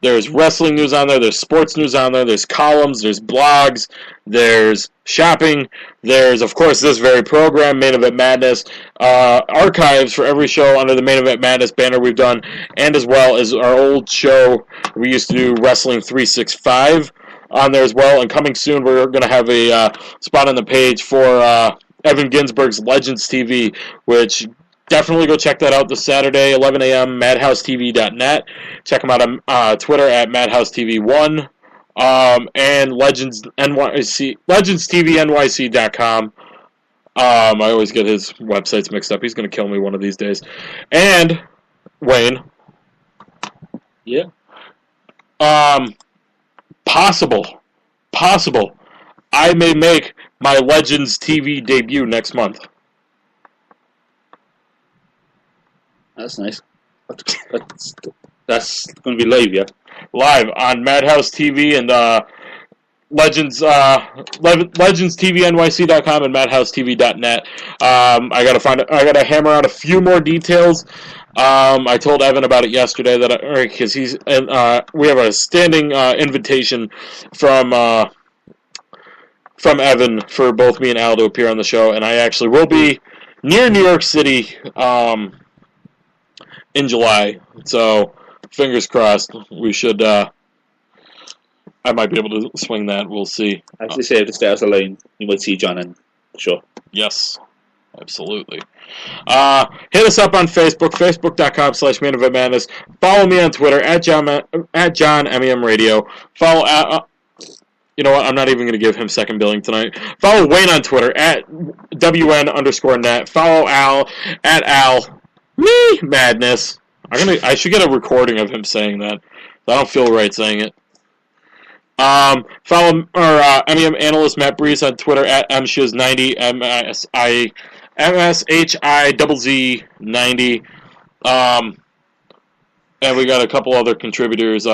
There's wrestling news on there, there's sports news on there, there's columns, there's blogs, there's shopping, there's, of course, this very program, Main Event Madness, archives for every show under the Main Event Madness banner we've done, and as well as our old show, we used to do Wrestling 365 on there as well, and coming soon, we're going to have a spot on the page for Evan Ginsberg's Legends TV, which definitely go check that out this Saturday, 11 a.m., madhousetv.net. Check them out on Twitter at madhousetv1, and legendstvnyc.com. I always get his websites mixed up. He's going to kill me one of these days. And, Wayne. Yeah. Possible. I may make my Legends TV debut next month. That's nice. That's going to be live, yeah? Live on Madhouse TV and legendstvnyc.com and madhousetv.net. I gotta hammer out a few more details. I told Evan about it yesterday because we have a standing invitation from Evan for both me and Al to appear on the show, and I actually will be near New York City in July. So fingers crossed. We should. I might be able to swing that. We'll see. Actually, say if the stars align, you might see John on the show. Yes, absolutely. Hit us up on Facebook, facebook.com/Main Event Madness. Follow me on Twitter at John MEM Radio. Follow. You know what? I'm not even going to give him second billing tonight. Follow Wayne on Twitter at WN_net. Follow Al at Al Madness. I should get a recording of him saying that. I don't feel right saying it. Follow MEM analyst Matt Brees on Twitter at MShiz90, MSHIZZ90. And we got a couple other contributors.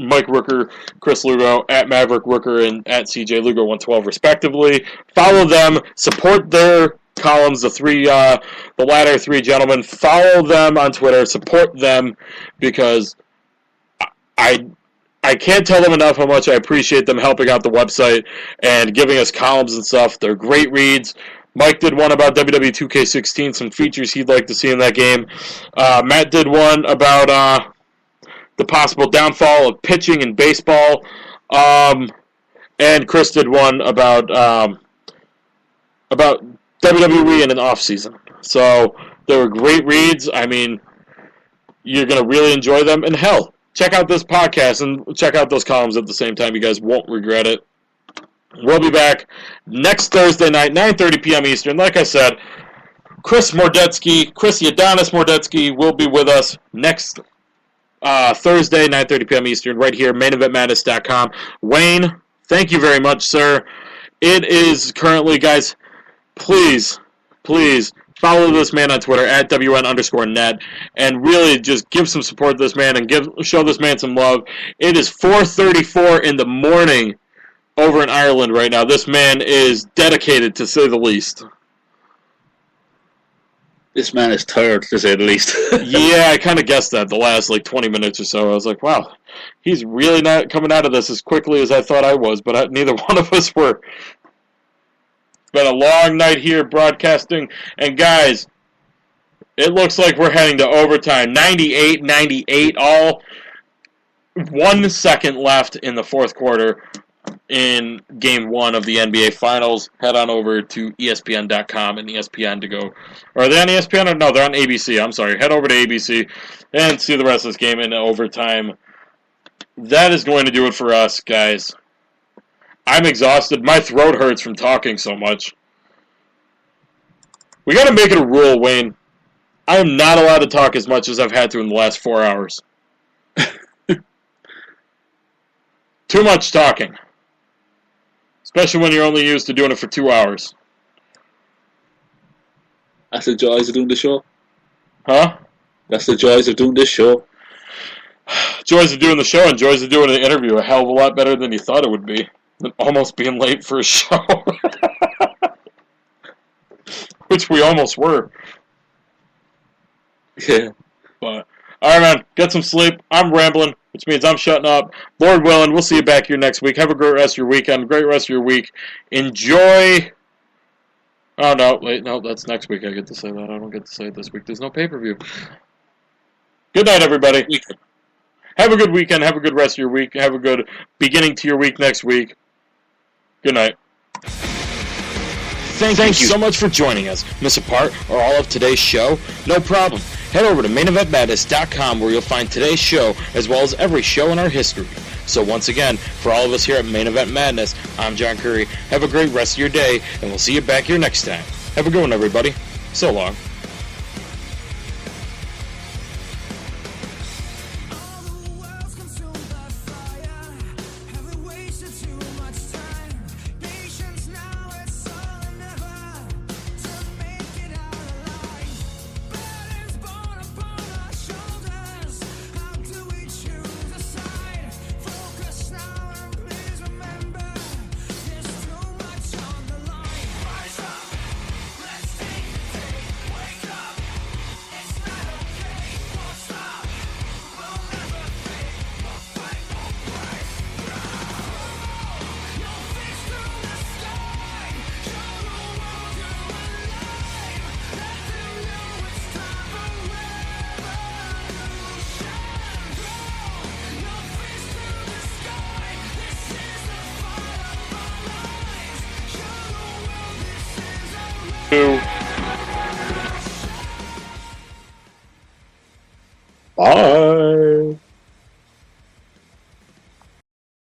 Mike Rooker, Chris Lugo, at Maverick Rooker, and at CJ Lugo 112, respectively. Follow them. Support their columns, the latter three gentlemen. Follow them on Twitter. Support them because I can't tell them enough how much I appreciate them helping out the website and giving us columns and stuff. They're great reads. Mike did one about WWE 2K16, some features he'd like to see in that game. Matt did one about the possible downfall of pitching in baseball. And Chris did one about WWE in an off-season. So they were great reads. I mean, you're going to really enjoy them. And hell, check out this podcast and check out those columns at the same time. You guys won't regret it. We'll be back next Thursday night, 9:30 p.m. Eastern. Like I said, Chris Adonis Mordetsky will be with us next Thursday, 9:30 p.m. Eastern, right here, maineventmadness.com. Wayne, thank you very much, sir. It is currently, guys, please follow this man on Twitter at WN_net and really just give some support to this man and show this man some love. It is 4:34 in the morning over in Ireland right now. This man is dedicated, to say the least. This man is tired, to say the least. Yeah, I kind of guessed that the last 20 minutes or so. I was like, wow, he's really not coming out of this as quickly as I thought I was, but neither one of us were. It's been a long night here broadcasting, and guys, it looks like we're heading to overtime. 98-98, all 1 second left in the fourth quarter. in Game 1 of the NBA Finals, head on over to ESPN.com and ESPN to go. Or are they on ESPN? Or no, they're on ABC. I'm sorry. Head over to ABC and see the rest of this game in overtime. That is going to do it for us, guys. I'm exhausted. My throat hurts from talking so much. We got to make it a rule, Wayne. I am not allowed to talk as much as I've had to in the last 4 hours. Too much talking. Especially when you're only used to doing it for 2 hours. That's the joys of doing the show. Huh? That's the joys of doing this show. Joys of doing the show and joys of doing an interview a hell of a lot better than you thought it would be. Than almost being late for a show. Which we almost were. Yeah. But, alright, man. Get some sleep. I'm rambling, which means I'm shutting up. Lord willing, we'll see you back here next week. Have a great rest of your weekend. Great rest of your week. Enjoy. Oh, no. Wait, no. That's next week. I get to say that. I don't get to say it this week. There's no pay-per-view. Good night, everybody. Have a good weekend. Have a good rest of your week. Have a good beginning to your week next week. Good night. Thank you so much for joining us. Miss a part or all of today's show? No problem. Head over to maineventmadness.com where you'll find today's show as well as every show in our history. So once again, for all of us here at Main Event Madness, I'm John Curry. Have a great rest of your day, and we'll see you back here next time. Have a good one, everybody. So long. Bye.